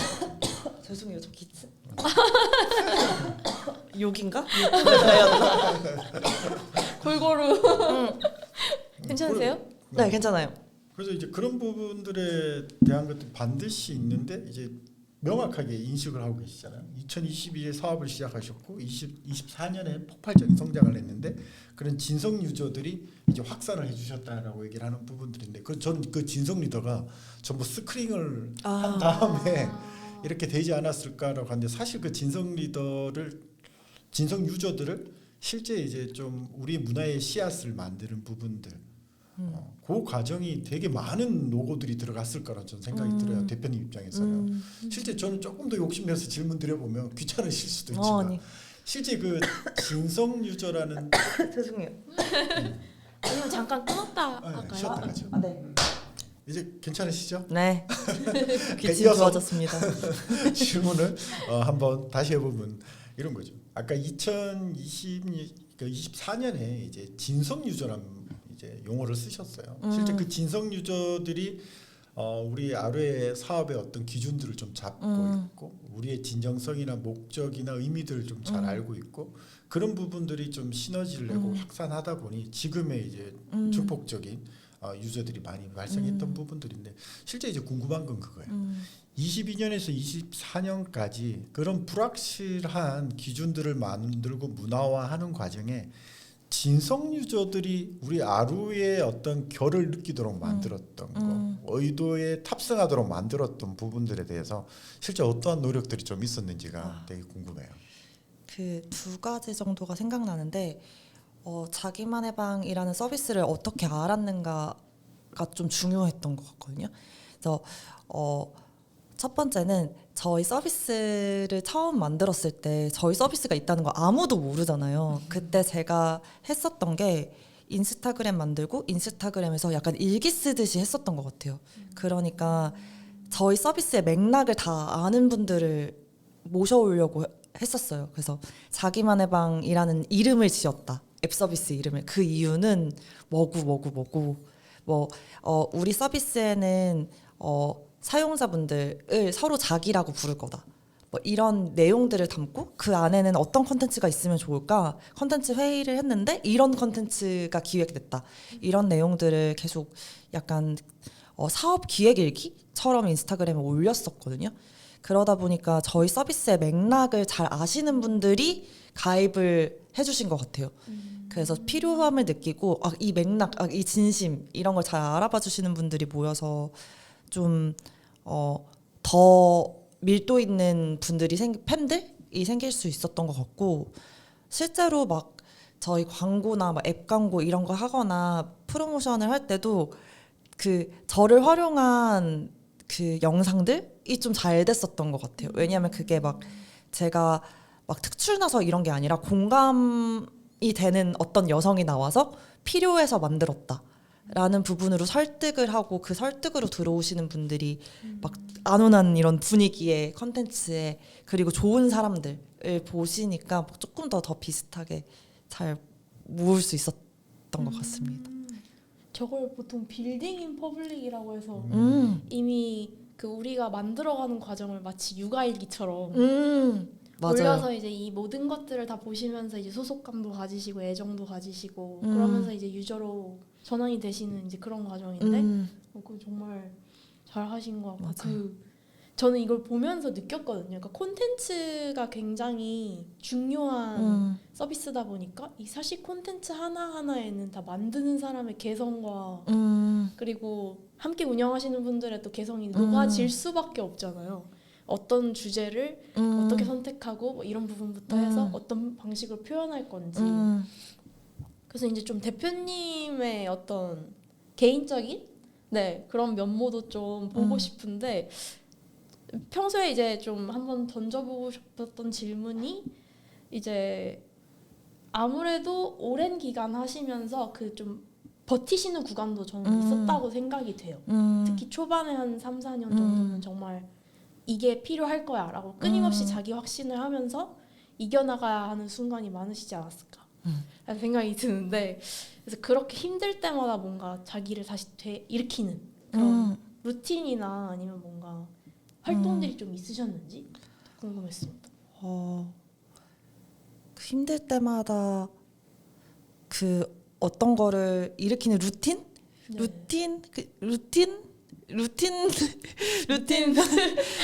죄송해요, 저 기침. 음. 욕인가? 골고루. 괜찮으세요? 네, 괜찮아요. 그래서 이제 그런 부분들에 대한 것도 반드시 있는데 이제 명확하게 인식을 하고 계시잖아요. 2022에 사업을 시작하셨고 24년에 폭발적인 성장을 했는데 그런 진성 유저들이 이제 확산을 해주셨다라고 얘기를 하는 부분들인데 저는 그 진성 리더가 전부 스크린을 한 다음에 이렇게 되지 않았을까라고 하는데 사실 그 진성 리더를 진성 유저들을 실제 이제 좀 우리 문화의 씨앗을 만드는 부분들 그 과정이 되게 많은 노고들이 들어갔을 거라 저는 생각이 들어요. 대표님 입장에서는 실제 저는 조금 더 욕심내서 질문 드려보면 귀찮으실 수도 있지만 아니. 실제 그 진성 유저라는 죄송해요. 아니면 잠깐 끊었다 할까요? 쉬었다 가죠. 네. 이제 괜찮으시죠? 네. 기침 이어서 좋아졌습니다. 질문을 한번 다시 해보면 이런 거죠. 아까 2024년에 이제 진성 유저란 이제 용어를 쓰셨어요. 실제 그 진성 유저들이 우리 아루의 사업의 어떤 기준들을 좀 잡고 있고 우리의 진정성이나 목적이나 의미들을 좀 잘 알고 있고 그런 부분들이 좀 시너지를 내고 확산하다 보니 지금의 이제 증폭적인 유저들이 많이 발생했던 부분들인데 실제 이제 궁금한 건 그거예요. 22년에서 24년까지 그런 불확실한 기준들을 만들고 문화화하는 과정에 진성 유저들이 우리 아루의 어떤 결을 느끼도록 만들었던 거, 의도에 탑승하도록 만들었던 부분들에 대해서 실제 어떠한 노력들이 좀 있었는지가 되게 궁금해요. 그 두 가지 정도가 생각나는데 자기만의 방이라는 서비스를 어떻게 알았는가가 좀 중요했던 것 같거든요. 그래서 첫 번째는 저희 서비스를 처음 만들었을 때 저희 서비스가 있다는 거 아무도 모르잖아요. 그때 제가 했었던 게 인스타그램 만들고 인스타그램에서 약간 일기 쓰듯이 했었던 것 같아요. 그러니까 저희 서비스의 맥락을 다 아는 분들을 모셔오려고 했었어요. 그래서 자기만의 방이라는 이름을 지었다. 앱 서비스 이름을. 그 이유는 우리 서비스에는 사용자분들을 서로 자기라고 부를 거다. 뭐 이런 내용들을 담고 그 안에는 어떤 컨텐츠가 있으면 좋을까? 컨텐츠 회의를 했는데 이런 컨텐츠가 기획됐다. 이런 내용들을 계속 약간 사업 기획 일기처럼 인스타그램에 올렸었거든요. 그러다 보니까 저희 서비스의 맥락을 잘 아시는 분들이 가입을 해주신 것 같아요. 그래서 필요함을 느끼고 이 맥락, 이 진심 이런 걸 잘 알아봐 주시는 분들이 모여서 좀 더 밀도 있는 분들이 팬들이 생길 수 있었던 것 같고 실제로 막 저희 광고나 막 앱 광고 이런 거 하거나 프로모션을 할 때도 그 저를 활용한 그 영상들이 좀 잘 됐었던 것 같아요. 왜냐하면 그게 막 제가 막 특출나서 이런 게 아니라 공감이 되는 어떤 여성이 나와서 필요해서 만들었다. 라는 부분으로 설득을 하고 그 설득으로 들어오시는 분들이 막 안온한 이런 분위기의 컨텐츠에 그리고 좋은 사람들을 보시니까 조금 더 비슷하게 잘 모을 수 있었던 것 같습니다. 저걸 보통 빌딩 인 퍼블릭이라고 해서 이미 그 우리가 만들어가는 과정을 마치 육아일기처럼 맞아요. 올려서 이제 이 모든 것들을 다 보시면서 이제 소속감도 가지시고 애정도 가지시고 그러면서 이제 유저로 전환이 되시는 이제 그런 과정인데 그거 정말 잘 하신 것 같고 맞아요. 저는 이걸 보면서 느꼈거든요. 그러니까 콘텐츠가 굉장히 중요한 서비스다 보니까 이 사실 콘텐츠 하나하나에는 다 만드는 사람의 개성과 그리고 함께 운영하시는 분들의 또 개성이 녹아질 수밖에 없잖아요. 어떤 주제를 어떻게 선택하고 뭐 이런 부분부터 해서 어떤 방식으로 표현할 건지 그래서 이제 좀 대표님의 어떤 개인적인 그런 면모도 좀 보고 싶은데 평소에 이제 좀 한번 던져보고 싶었던 질문이 이제 아무래도 오랜 기간 하시면서 그 좀 버티시는 구간도 저는 있었다고 생각이 돼요. 특히 초반에 한 3, 4년 정도는 정말 이게 필요할 거야 라고 끊임없이 자기 확신을 하면서 이겨나가야 하는 순간이 많으시지 않았을까 라는 생각이 드는데 그래서 그렇게 힘들 때마다 뭔가 자기를 다시 일으키는 그런 루틴이나 아니면 뭔가 활동들이 좀 있으셨는지 궁금했습니다. 힘들 때마다 그 어떤 거를 일으키는 루틴? 네.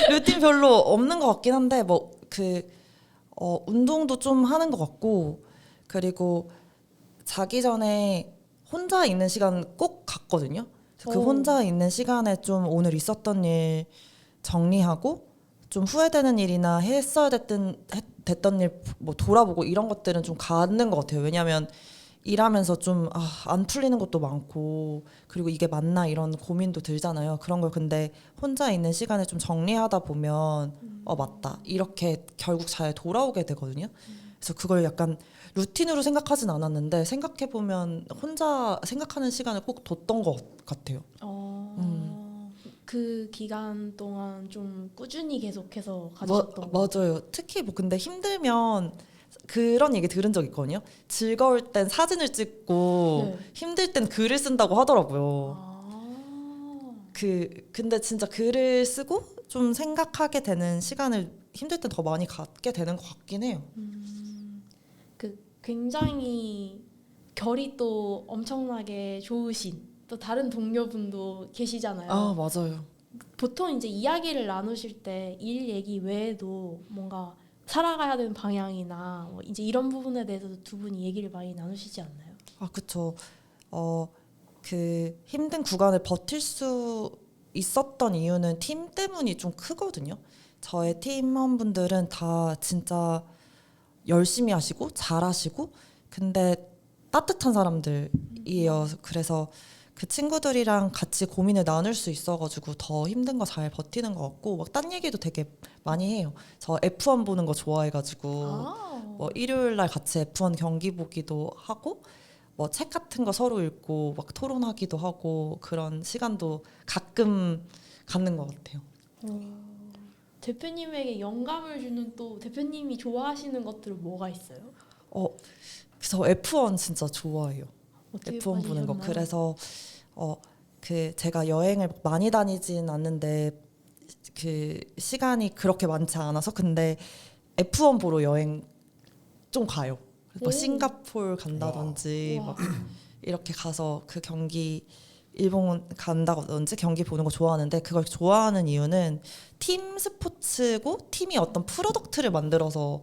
루틴 별로 없는 것 같긴 한데 뭐 운동도 좀 하는 것 같고 그리고 자기 전에 혼자 있는 시간 꼭 갖거든요. 그 혼자 있는 시간에 좀 오늘 있었던 일 정리하고 좀 후회되는 일이나 했어야 됐던 일 뭐 돌아보고 이런 것들은 좀 갖는 것 같아요. 왜냐하면 일하면서 좀 안 풀리는 것도 많고 그리고 이게 맞나 이런 고민도 들잖아요. 그런 걸 근데 혼자 있는 시간에 좀 정리하다 보면 맞다 이렇게 결국 잘 돌아오게 되거든요. 그래서 그걸 약간 루틴으로 생각하진 않았는데 생각해보면 혼자 생각하는 시간을 꼭 뒀던 것 같아요. 그 기간 동안 좀 꾸준히 계속해서 가지셨던 맞아요. 특히 뭐 근데 힘들면 그런 얘기 들은 적 있거든요. 즐거울 땐 사진을 찍고 힘들 땐 글을 쓴다고 하더라고요. 근데 진짜 글을 쓰고 좀 생각하게 되는 시간을 힘들 땐 더 많이 갖게 되는 것 같긴 해요. 그 굉장히 결이 또 엄청나게 좋으신 또 다른 동료분도 계시잖아요. 맞아요. 보통 이제 이야기를 나누실 때 일 얘기 외에도 뭔가 살아가야 되는 방향이나 뭐 이제 이런 부분에 대해서도 두 분이 얘기를 많이 나누시지 않나요? 그쵸. 그 힘든 구간을 버틸 수 있었던 이유는 팀 때문이 좀 크거든요. 저의 팀원분들은 다 진짜 열심히 하시고 잘하시고 근데 따뜻한 사람들이에요. 그래서 그 친구들이랑 같이 고민을 나눌 수 있어가지고 더 힘든 거 잘 버티는 것 같고 막 딴 얘기도 되게 많이 해요. 저 F1 보는 거 좋아해가지고 뭐 일요일 날 같이 F1 경기 보기도 하고 뭐 책 같은 거 서로 읽고 막 토론하기도 하고 그런 시간도 가끔 갖는 것 같아요. 대표님에게 영감을 주는 또 대표님이 좋아하시는 것들은 뭐가 있어요? 그래서 F1 진짜 좋아해요. 어떻게 F1 보는 거. 빠지셨나요? 그래서 제가 여행을 많이 다니진 않는데 그 시간이 그렇게 많지 않아서 근데 F1 보러 여행 좀 가요. 뭐 싱가포르 간다든지 막 이렇게 가서 그 경기 일본 간다든지 경기 보는 거 좋아하는데 그걸 좋아하는 이유는 팀 스포츠고 팀이 어떤 프로덕트를 만들어서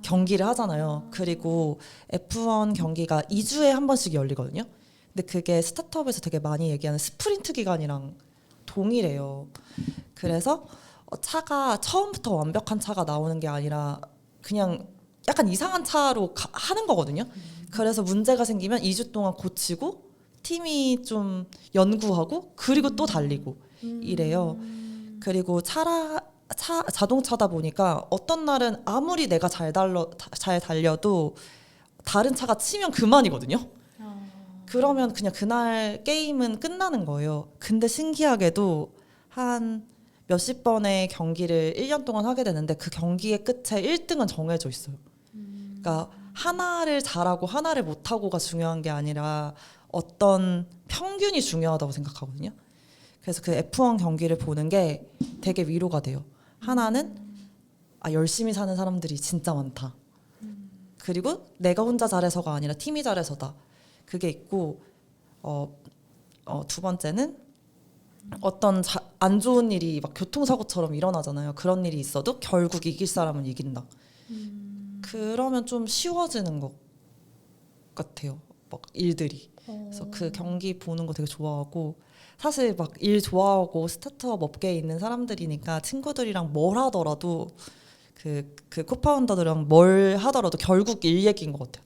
경기를 하잖아요. 그리고 F1 경기가 2주에 한 번씩 열리거든요. 근데 그게 스타트업에서 되게 많이 얘기하는 스프린트 기간이랑 동일해요. 그래서 차가 처음부터 완벽한 차가 나오는 게 아니라 그냥 약간 이상한 차로 하는 거거든요. 그래서 문제가 생기면 2주 동안 고치고 팀이 좀 연구하고 그리고 또 달리고 이래요. 그리고 자동차다 보니까 어떤 날은 아무리 내가 잘 달려도 다른 차가 치면 그만이거든요. 그러면 그냥 그날 게임은 끝나는 거예요. 근데 신기하게도 한 몇십 번의 경기를 1년 동안 하게 되는데 그 경기의 끝에 1등은 정해져 있어요. 그러니까 하나를 잘하고 하나를 못하고가 중요한 게 아니라 어떤 평균이 중요하다고 생각하거든요. 그래서 그 F1 경기를 보는 게 되게 위로가 돼요. 하나는 열심히 사는 사람들이 진짜 많다. 그리고 내가 혼자 잘해서가 아니라 팀이 잘해서다. 그게 있고 두 번째는 어떤 안 좋은 일이 막 교통사고처럼 일어나잖아요. 그런 일이 있어도 결국 이길 사람은 이긴다. 그러면 좀 쉬워지는 것 같아요. 막 일들이. 그래서 그 경기 보는 거 되게 좋아하고 사실 막 일 좋아하고 스타트업 업계에 있는 사람들이니까 친구들이랑 뭘 하더라도 그 코파운더들이랑 뭘 하더라도 결국 일 얘기인 것 같아요.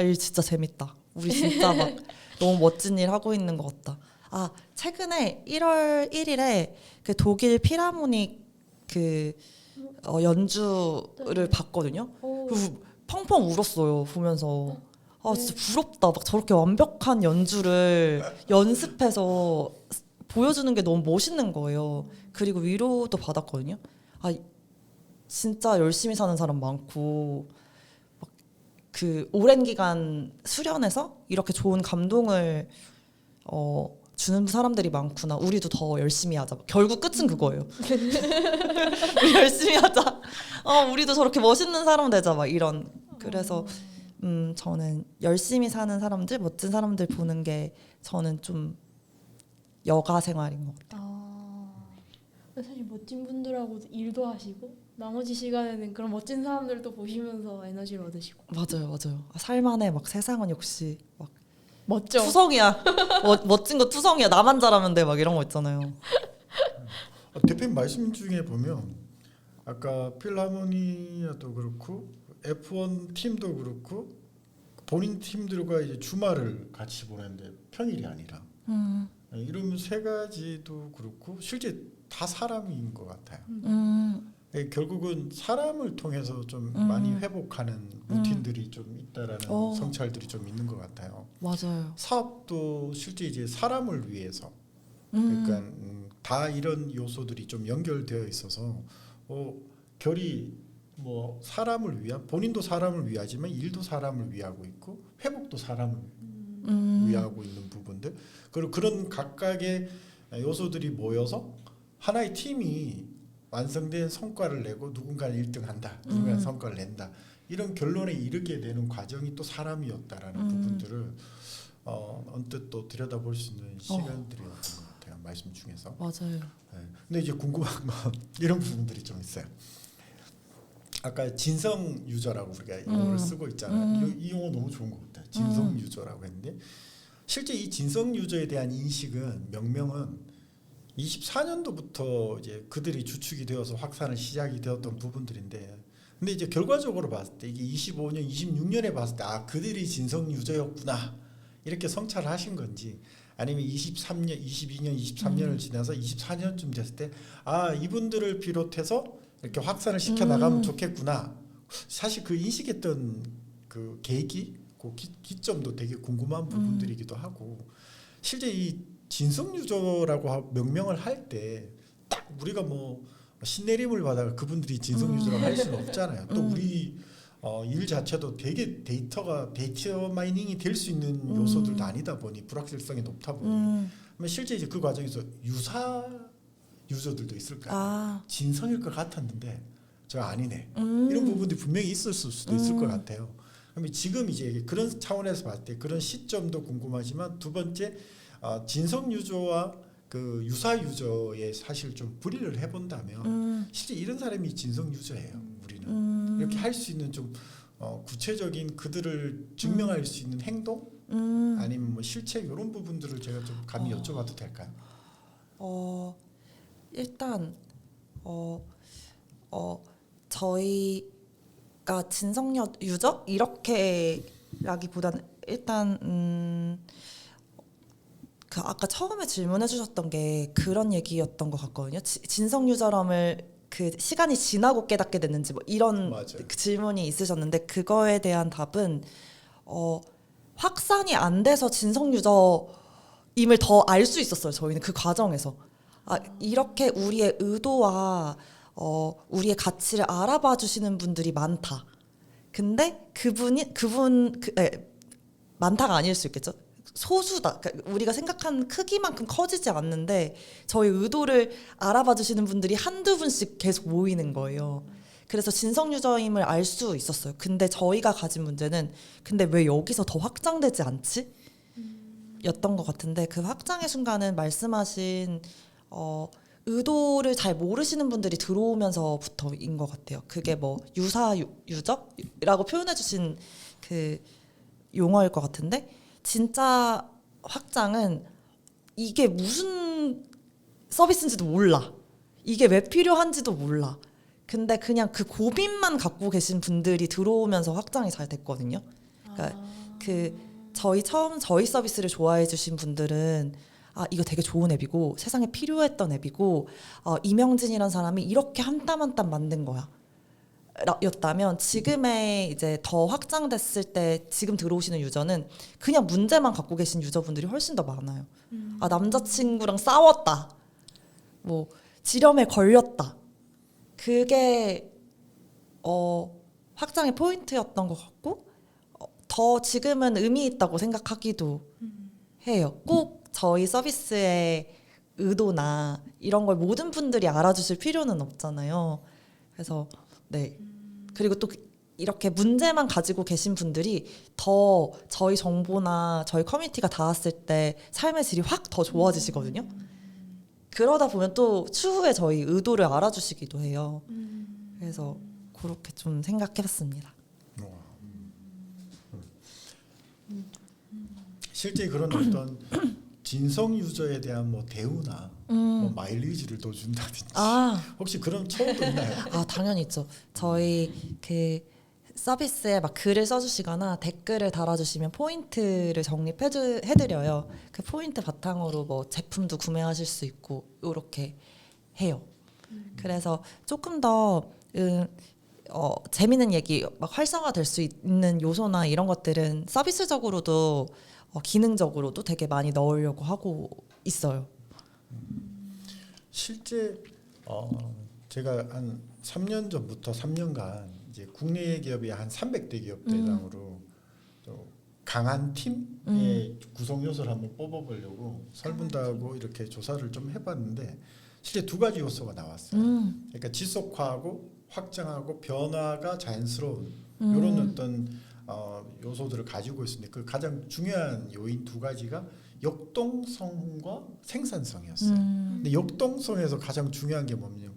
일 진짜 재밌다. 우리 진짜 막 너무 멋진 일 하고 있는 것 같다. 최근에 1월 1일에 그 독일 필하모닉 그 연주를 봤거든요. 그리고 펑펑 울었어요 보면서. 진짜 부럽다. 막 저렇게 완벽한 연주를 연습해서 보여주는 게 너무 멋있는 거예요. 그리고 위로도 받았거든요. 진짜 열심히 사는 사람 많고 막 그 오랜 기간 수련해서 이렇게 좋은 감동을 주는 사람들이 많구나. 우리도 더 열심히 하자. 결국 끝은 그거예요. 우리 열심히 하자. 우리도 저렇게 멋있는 사람 되자. 막 이런. 그래서 저는 열심히 사는 사람들, 멋진 사람들 보는 게 저는 좀 여가 생활인 것 같아요. 사실 멋진 분들하고 일도 하시고 나머지 시간에는 그런 멋진 사람들도 보시면서 에너지를 얻으시고. 맞아요. 삶 안에 막 세상은 역시 막 멋져. 투성이야. 멋진 거 투성이야. 나만 잘하면 돼. 막 이런 거 있잖아요. 대표님 말씀 중에 보면 아까 필하모니아도 그렇고 F1 팀도 그렇고 본인 팀들과 이제 주말을 같이 보내는데 평일이 아니라 이런 세 가지도 그렇고 실제 다 사람인 것 같아요. 결국은 사람을 통해서 좀 많이 회복하는 루틴들이 좀 있다라는 성찰들이 좀 있는 것 같아요. 맞아요. 사업도 실제 이제 사람을 위해서 그러니까 다 이런 요소들이 좀 연결되어 있어서 결이 뭐 사람을 위한 본인도 사람을 위하지만 일도 사람을 위하고 있고 회복도 사람을 위하고 있는 부분들 그리고 그런 각각의 요소들이 모여서 하나의 팀이 완성된 성과를 내고 누군가는 1등한다, 누군가는 성과를 낸다 이런 결론에 이르게 되는 과정이 또 사람이었다라는 부분들을 언뜻 또 들여다볼 수 있는 시간들이었던 것 같아요. 말씀 중에서. 맞아요. 근데 이제 궁금한 건 이런 부분들이 좀 있어요. 아까 진성 유저라고 우리가 용어를 쓰고 있잖아요. 이 용어 너무 좋은 것 같아요. 진성 유저라고 했는데 실제 이 진성 유저에 대한 인식은 명명은 24년도부터 이제 그들이 주축이 되어서 확산을 시작이 되었던 부분들인데 근데 이제 결과적으로 봤을 때 이게 25년, 26년에 봤을 때 그들이 진성 유저였구나 이렇게 성찰을 하신 건지 아니면 23년, 22년, 23년을 지나서 24년쯤 됐을 때 이분들을 비롯해서 이렇게 확산을 시켜 나가면 좋겠구나. 사실 그 인식했던 그 계기, 그 기점도 되게 궁금한 부분들이기도 하고 실제 이 진성 유저라고 명명을 할 때 딱 우리가 뭐 신내림을 받아가 그분들이 진성 유저라고 할 수는 없잖아요. 또 우리 일 자체도 되게 데이터 마이닝이 될 수 있는 요소들도 아니다 보니 불확실성이 높다 보니 실제 이제 그 과정에서 유사 유저들도 있을 거예요. 진성일 것 같았는데 저 아니네. 이런 부분들이 분명히 있을 수도 있을 것 같아요. 그러면 지금 이제 그런 차원에서 봤을 때 그런 시점도 궁금하지만 두 번째 진성 유저와 그 유사 유저의 사실 좀 분리를 해본다면 실제 이런 사람이 진성 유저예요. 우리는 이렇게 할 수 있는 좀 구체적인 그들을 증명할 수 있는 행동 아니면 뭐 실체 이런 부분들을 제가 좀 감히 여쭤봐도 될까요? 일단 저희가 진성 유저 이렇게라기보다는 일단 그 아까 처음에 질문해 주셨던 게 그런 얘기였던 것 같거든요. 진성 유저럼을 그 시간이 지나고 깨닫게 됐는지 뭐 이런 그 질문이 있으셨는데 그거에 대한 답은 확산이 안 돼서 진성 유저임을 더 알 수 있었어요. 저희는 그 과정에서 이렇게 우리의 의도와 우리의 가치를 알아봐 주시는 분들이 많다. 근데 그분 많다가 아닐 수 있겠죠. 소수다. 그러니까 우리가 생각한 크기만큼 커지지 않는데 저희 의도를 알아봐 주시는 분들이 한두 분씩 계속 모이는 거예요. 그래서 진성 유저임을 알 수 있었어요. 근데 저희가 가진 문제는 근데 왜 여기서 더 확장되지 않지? 였던 것 같은데 그 확장의 순간은 말씀하신 의도를 잘 모르시는 분들이 들어오면서부터인 것 같아요. 그게 뭐 유저라고 표현해 주신 그 용어일 것 같은데 진짜 확장은 이게 무슨 서비스인지도 몰라. 이게 왜 필요한지도 몰라. 근데 그냥 그 고민만 갖고 계신 분들이 들어오면서 확장이 잘 됐거든요. 그러니까 저희 서비스를 좋아해 주신 분들은 이거 되게 좋은 앱이고 세상에 필요했던 앱이고 이명진이라는 사람이 이렇게 한 땀 한 땀 만든 거야. 였다면 지금의 이제 더 확장됐을 때 지금 들어오시는 유저는 그냥 문제만 갖고 계신 유저분들이 훨씬 더 많아요. 남자친구랑 싸웠다. 뭐 지렴에 걸렸다. 그게 확장의 포인트였던 것 같고 더 지금은 의미 있다고 생각하기도 해요. 꼭 저희 서비스의 의도나 이런 걸 모든 분들이 알아주실 필요는 없잖아요. 그래서 네. 그리고 또 이렇게 문제만 가지고 계신 분들이 더 저희 정보나 저희 커뮤니티가 닿았을 때 삶의 질이 확 더 좋아지시거든요. 그러다 보면 또 추후에 저희 의도를 알아주시기도 해요. 그래서 그렇게 좀 생각해봤습니다. 실제 그런 어떤 진성 유저에 대한 뭐 대우나 뭐 마일리지를 더 준다든지 혹시 그런 처우도 있나요? 당연히 있죠. 저희 그 서비스에 막 글을 써주시거나 댓글을 달아주시면 포인트를 적립해드려요. 그 포인트 바탕으로 뭐 제품도 구매하실 수 있고 이렇게 해요. 그래서 조금 더 재미있는 얘기 막 활성화될 수 있는 요소나 이런 것들은 서비스적으로도 기능적으로도 되게 많이 넣으려고 하고 있어요. 실제 제가 한 3년 전부터 3년간 이제 국내 기업이 한 300대 기업 대상으로 강한 팀의 구성 요소를 한번 뽑아보려고 설문도 이렇게 조사를 좀 해봤는데 실제 두 가지 요소가 나왔어요. 그러니까 지속화하고 확장하고 변화가 자연스러운 이런 어떤 요소들을 가지고 있습니다. 그 가장 중요한 요인 두 가지가 역동성과 생산성이었어요. 근데 역동성에서 가장 중요한 게 뭐냐면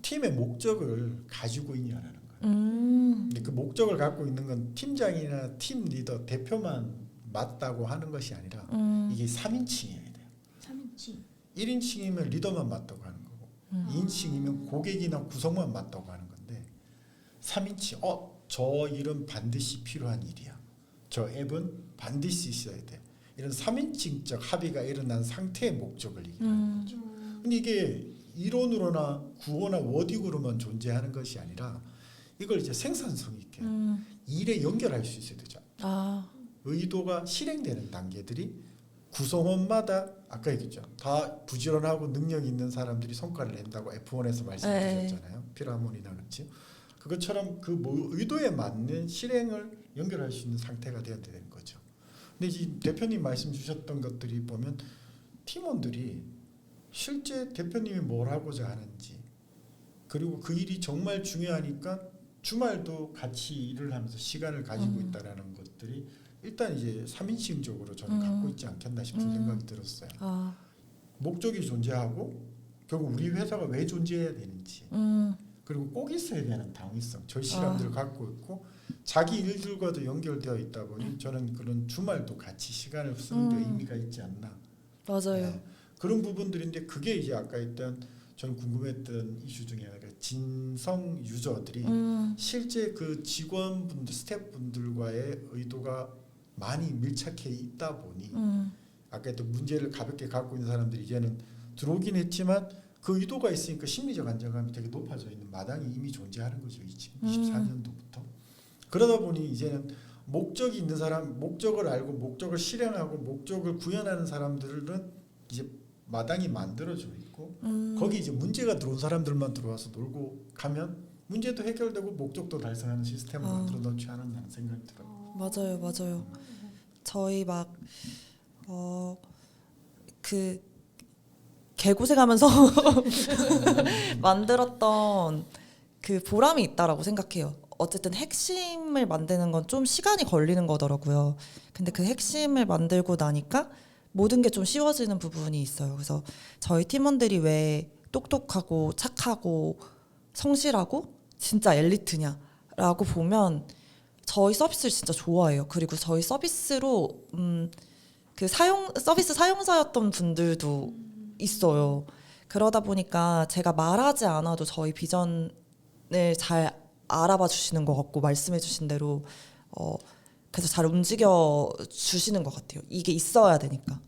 팀의 목적을 가지고 있냐라는 거예요. 근데 그 목적을 갖고 있는 건 팀장이나 팀 리더, 대표만 맞다고 하는 것이 아니라 이게 3인칭이어야 돼요. 3인칭. 1인칭이면 리더만 맞다고 하는 거고 2인칭이면 고객이나 구성만 맞다고 하는 건데 3인칭 저 일은 반드시 필요한 일이야. 저 앱은 반드시 있어야 돼. 이런 3인칭적 합의가 일어난 상태의 목적을 얘기하는 거죠. 근데 이게 이론으로나 구호나 워딩으로만 존재하는 것이 아니라 이걸 이제 생산성 있게 일에 연결할 수 있어야 되죠. 의도가 실행되는 단계들이 구성원마다 아까 얘기했죠. 다 부지런하고 능력 있는 사람들이 성과를 낸다고 F1에서 말씀드렸잖아요. 피라몬이나 그렇지. 그것처럼 그 의도에 맞는 실행을 연결할 수 있는 상태가 되어야 되는 거죠. 근데 이 대표님 말씀 주셨던 것들이 보면 팀원들이 실제 대표님이 뭘 하고자 하는지 그리고 그 일이 정말 중요하니까 주말도 같이 일을 하면서 시간을 가지고 있다라는 것들이 일단 이제 3인칭적으로 저는 갖고 있지 않겠나 싶은 생각이 들었어요. 목적이 존재하고 결국 우리 회사가 왜 존재해야 되는지 그리고 꼭 있어야 되는 당위성, 절실함들을 갖고 있고 자기 일들과도 연결되어 있다 보니 저는 그런 주말도 같이 시간을 쓰는 데 의미가 있지 않나. 맞아요. 네. 그런 부분들인데 그게 이제 아까 했던 저는 궁금했던 이슈 중에 하나가 진성 유저들이 실제 그 직원분들, 스태프분들과의 의도가 많이 밀착해 있다 보니 아까 했던 문제를 가볍게 갖고 있는 사람들이 이제는 들어오긴 했지만 그 의도가 있으니까 심리적 안정감이 되게 높아져 있는 마당이 이미 존재하는 거죠. 2024년도부터. 그러다 보니 이제는 목적이 있는 사람, 목적을 알고 목적을 실행하고 목적을 구현하는 사람들은 이제 마당이 만들어져 있고 거기 이제 문제가 들어온 사람들만 들어와서 놀고 가면 문제도 해결되고 목적도 달성하는 시스템을 만들어 놓지 않았나는 생각이 들어요. 맞아요. 저희 그 개고생하면서 만들었던 그 보람이 있다라고 생각해요. 어쨌든 핵심을 만드는 건 좀 시간이 걸리는 거더라고요. 근데 그 핵심을 만들고 나니까 모든 게 좀 쉬워지는 부분이 있어요. 그래서 저희 팀원들이 왜 똑똑하고 착하고 성실하고 진짜 엘리트냐라고 보면 저희 서비스를 진짜 좋아해요. 그리고 저희 서비스로 그 서비스 사용자였던 분들도 있어요. 그러다 보니까 제가 말하지 않아도 저희 비전을 잘 알아봐 주시는 것 같고 말씀해 주신 대로 그래서 잘 움직여 주시는 것 같아요. 이게 있어야 되니까.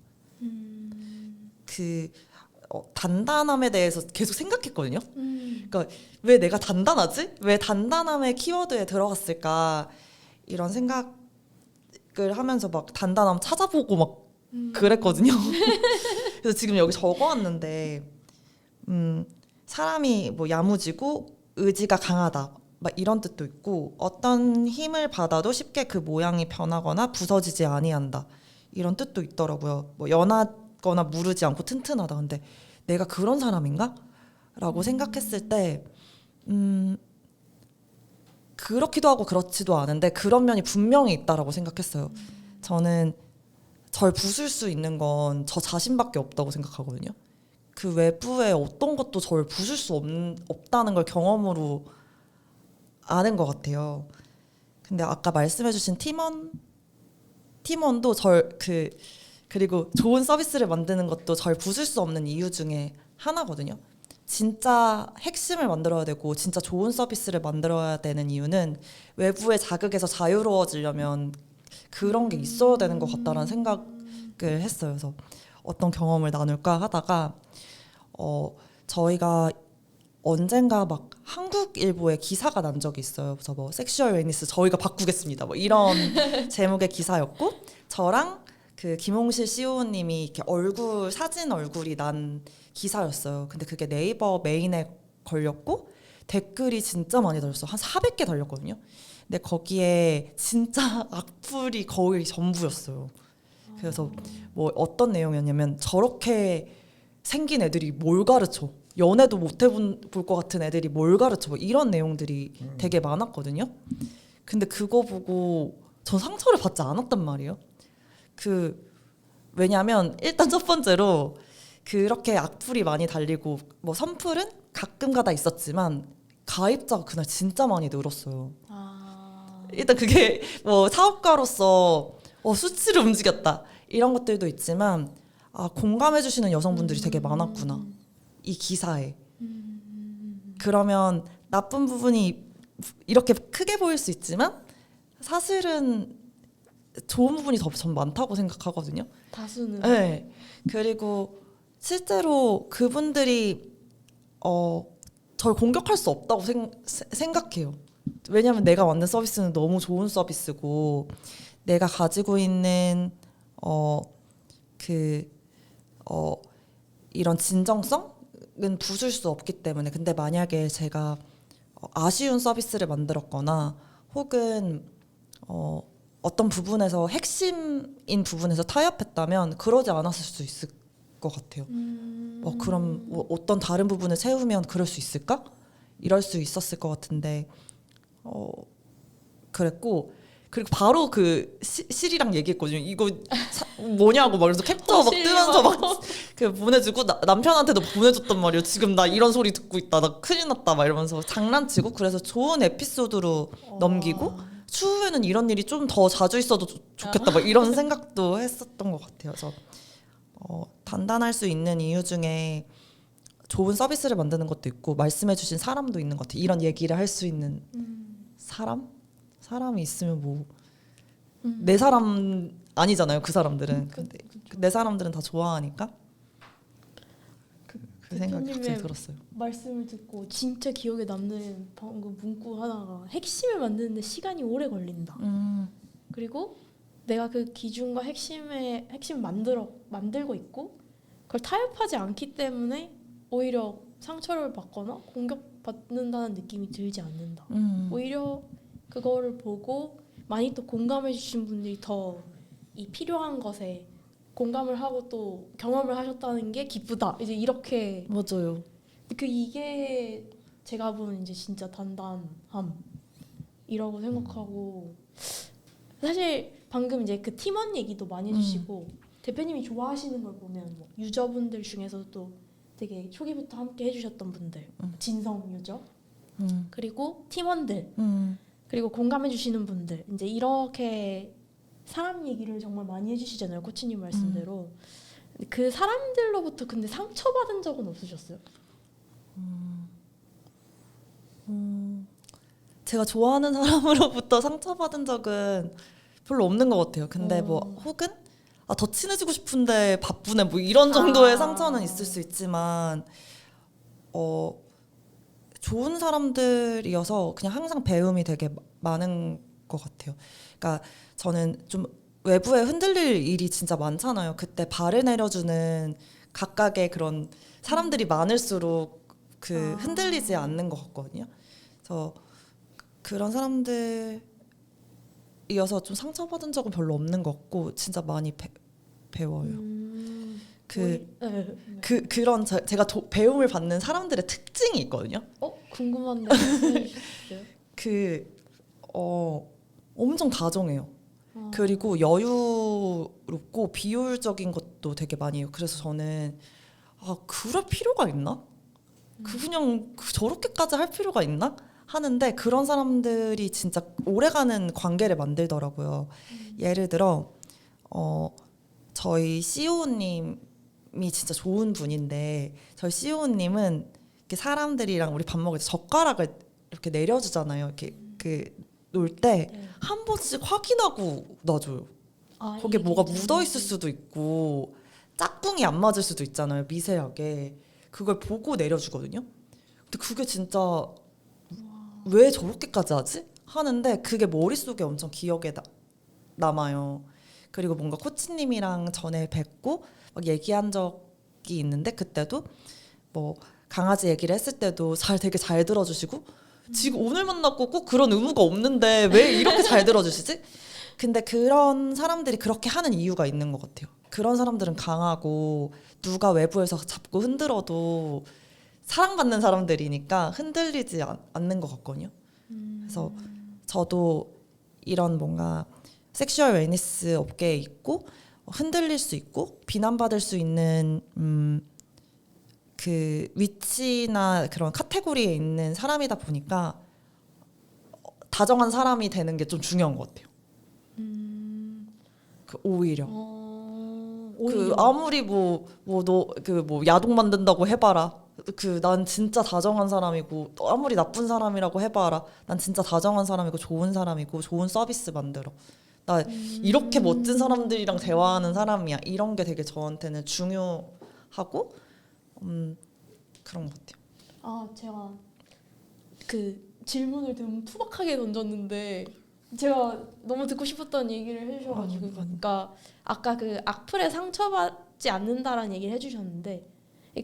그 단단함에 대해서 계속 생각했거든요. 그러니까 왜 내가 단단하지? 왜 단단함의 키워드에 들어갔을까? 이런 생각을 하면서 막 단단함 찾아보고 막 그랬거든요. 그래서 지금 여기 적어왔는데 사람이 뭐 야무지고 의지가 강하다 막 이런 뜻도 있고 어떤 힘을 받아도 쉽게 그 모양이 변하거나 부서지지 아니한다 이런 뜻도 있더라고요. 뭐 연하거나 무르지 않고 튼튼하다. 근데 내가 그런 사람인가? 라고 생각했을 때 그렇기도 하고 그렇지도 않은데 그런 면이 분명히 있다라고 생각했어요. 저는 절 부술 수 있는 건 저 자신밖에 없다고 생각하거든요. 그 외부의 어떤 것도 절 부술 수 없다는 걸 경험으로 아는 것 같아요. 근데 아까 말씀해주신 팀원도 그리고 좋은 서비스를 만드는 것도 절 부술 수 없는 이유 중에 하나거든요. 진짜 핵심을 만들어야 되고 진짜 좋은 서비스를 만들어야 되는 이유는 외부의 자극에서 자유로워지려면 그런 게 있어야 되는 것 같다라는 생각을 했어요. 그래서 어떤 경험을 나눌까 하다가 저희가 언젠가 막 한국일보에 기사가 난 적이 있어요. 그래서 뭐 섹슈얼 웨니스 저희가 바꾸겠습니다. 뭐 이런 제목의 기사였고 저랑 그 김홍실 CEO님이 이렇게 사진 얼굴이 난 기사였어요. 근데 그게 네이버 메인에 걸렸고 댓글이 진짜 많이 달렸어요. 한 400개 달렸거든요. 근데 거기에 진짜 악플이 거의 전부였어요. 그래서 뭐 어떤 내용이었냐면 저렇게 생긴 애들이 뭘 가르쳐? 연애도 못 해볼 것 같은 애들이 뭘 가르쳐? 뭐 이런 내용들이 되게 많았거든요. 근데 그거 보고 전 상처를 받지 않았단 말이에요. 왜냐면 일단 첫 번째로 그렇게 악플이 많이 달리고 뭐 선플은 가끔가다 있었지만 가입자가 그날 진짜 많이 늘었어요. 일단 그게 뭐 사업가로서 수치를 움직였다 이런 것들도 있지만 공감해 주시는 여성분들이 되게 많았구나 이 기사에. 그러면 나쁜 부분이 이렇게 크게 보일 수 있지만 사실은 좋은 부분이 더 전 많다고 생각하거든요. 다수는. 네. 그리고 실제로 그분들이 절 공격할 수 없다고 생각해요. 왜냐하면 내가 만든 서비스는 너무 좋은 서비스고 내가 가지고 있는 이런 진정성은 부술 수 없기 때문에. 근데 만약에 제가 아쉬운 서비스를 만들었거나 혹은 어떤 부분에서 핵심인 부분에서 타협했다면 그러지 않았을 수 있을 것 같아요. 그럼 어떤 다른 부분을 채우면 그럴 수 있을까? 이럴 수 있었을 것 같은데 그랬고 그리고 바로 그 실이랑 얘기했거든요. 이거 뭐냐고 말해서 캡처 막 뜨면서 막 그 보내주고 남편한테도 보내줬단 말이에요. 지금 나 이런 소리 듣고 있다. 나 큰일 났다. 막 이러면서 장난치고 그래서 좋은 에피소드로 넘기고 추후에는 이런 일이 좀 더 자주 있어도 좋겠다. 막 이런 생각도 했었던 것 같아요. 그래서 단단할 수 있는 이유 중에 좋은 서비스를 만드는 것도 있고 말씀해주신 사람도 있는 것 같아요. 이런 얘기를 할 수 있는 사람이 있으면 뭐 내 사람 아니잖아요. 그 사람들은. 근데 내 사람들은 다 좋아하니까 그 생각이 갑자기 들었어요. 말씀을 듣고 진짜 기억에 남는 방금 문구 하나가 핵심을 만드는데 시간이 오래 걸린다. 그리고 내가 그 기준과 핵심 만들고 있고 그걸 타협하지 않기 때문에 오히려 상처를 받거나 공격받는다는 느낌이 들지 않는다. 오히려 그거를 보고 많이 또 공감해 주신 분들이 더 이 필요한 것에 공감을 하고 또 경험을 하셨다는 게 기쁘다. 이제 이렇게 맞아요. 이게 제가 보는 이제 진짜 단단함이라고 생각하고 사실 방금 이제 그 팀원 얘기도 많이 해주시고 대표님이 좋아하시는 걸 보면 뭐 유저분들 중에서도 되게 초기부터 함께 해주셨던 분들 진성 유저 그리고 팀원들 그리고 공감해주시는 분들 이제 이렇게 사람 얘기를 정말 많이 해주시잖아요. 코치님 말씀대로 그 사람들로부터 근데 상처받은 적은 없으셨어요? 제가 좋아하는 사람으로부터 상처받은 적은 별로 없는 것 같아요. 근데 뭐 혹은 더 친해지고 싶은데 바쁘네 뭐 이런 정도의 상처는 있을 수 있지만 좋은 사람들이어서 그냥 항상 배움이 되게 많은 것 같아요. 그러니까 저는 좀 외부에 흔들릴 일이 진짜 많잖아요. 그때 발을 내려주는 각각의 그런 사람들이 많을수록 그 흔들리지 않는 것 같거든요. 그래서 그런 사람들이어서 좀 상처받은 적은 별로 없는 것 같고 진짜 많이 배워요. 그런 제가 배움을 받는 사람들의 특징이 있거든요. 궁금한데 말씀해 주시겠어요? 엄청 다정해요. 그리고 여유롭고 비효율적인 것도 되게 많이 해요. 그래서 저는 그럴 필요가 있나? 그냥 저렇게까지 할 필요가 있나? 하는데 그런 사람들이 진짜 오래가는 관계를 만들더라고요. 예를 들어 저희 CEO님이 진짜 좋은 분인데 저희 CEO님은 이렇게 사람들이랑 우리 밥 먹을 때 젓가락을 이렇게 내려주잖아요. 이렇게 놀 때 한 번씩 확인하고 놔줘요. 거기에 뭐가 묻어 있을 수도 있고 짝꿍이 안 맞을 수도 있잖아요. 미세하게 그걸 보고 내려주거든요. 근데 그게 진짜 왜 저렇게까지 하지? 하는데 그게 머릿속에 엄청 기억에 남아요. 그리고 뭔가 코치님이랑 전에 뵙고 막 얘기한 적이 있는데 그때도 뭐 강아지 얘기를 했을 때도 되게 잘 들어주시고 지금 오늘 만났고 꼭 그런 의무가 없는데 왜 이렇게 잘 들어주시지? 근데 그런 사람들이 그렇게 하는 이유가 있는 것 같아요. 그런 사람들은 강하고 누가 외부에서 잡고 흔들어도 사랑받는 사람들이니까 흔들리지 않는 것 같거든요. 그래서 저도 이런 뭔가 섹슈얼 웰니스 업계에 있고 흔들릴 수 있고 비난받을 수 있는 그 위치나 그런 카테고리에 있는 사람이다 보니까 다정한 사람이 되는 게 좀 중요한 것 같아요. 오히려. 그 아무리 뭐 야동 만든다고 해봐라. 난 진짜 다정한 사람이고 아무리 나쁜 사람이라고 해봐라. 난 진짜 다정한 사람이고 좋은 사람이고 좋은 서비스 만들어. 나 이렇게 멋진 사람들이랑 대화하는 사람이야. 이런 게 되게 저한테는 중요하고 그런 것 같아요. 제가 그 질문을 너무 투박하게 던졌는데 제가 너무 듣고 싶었던 얘기를 해주셔가지고 그러니까 아까 그 악플에 상처받지 않는다라는 얘기를 해주셨는데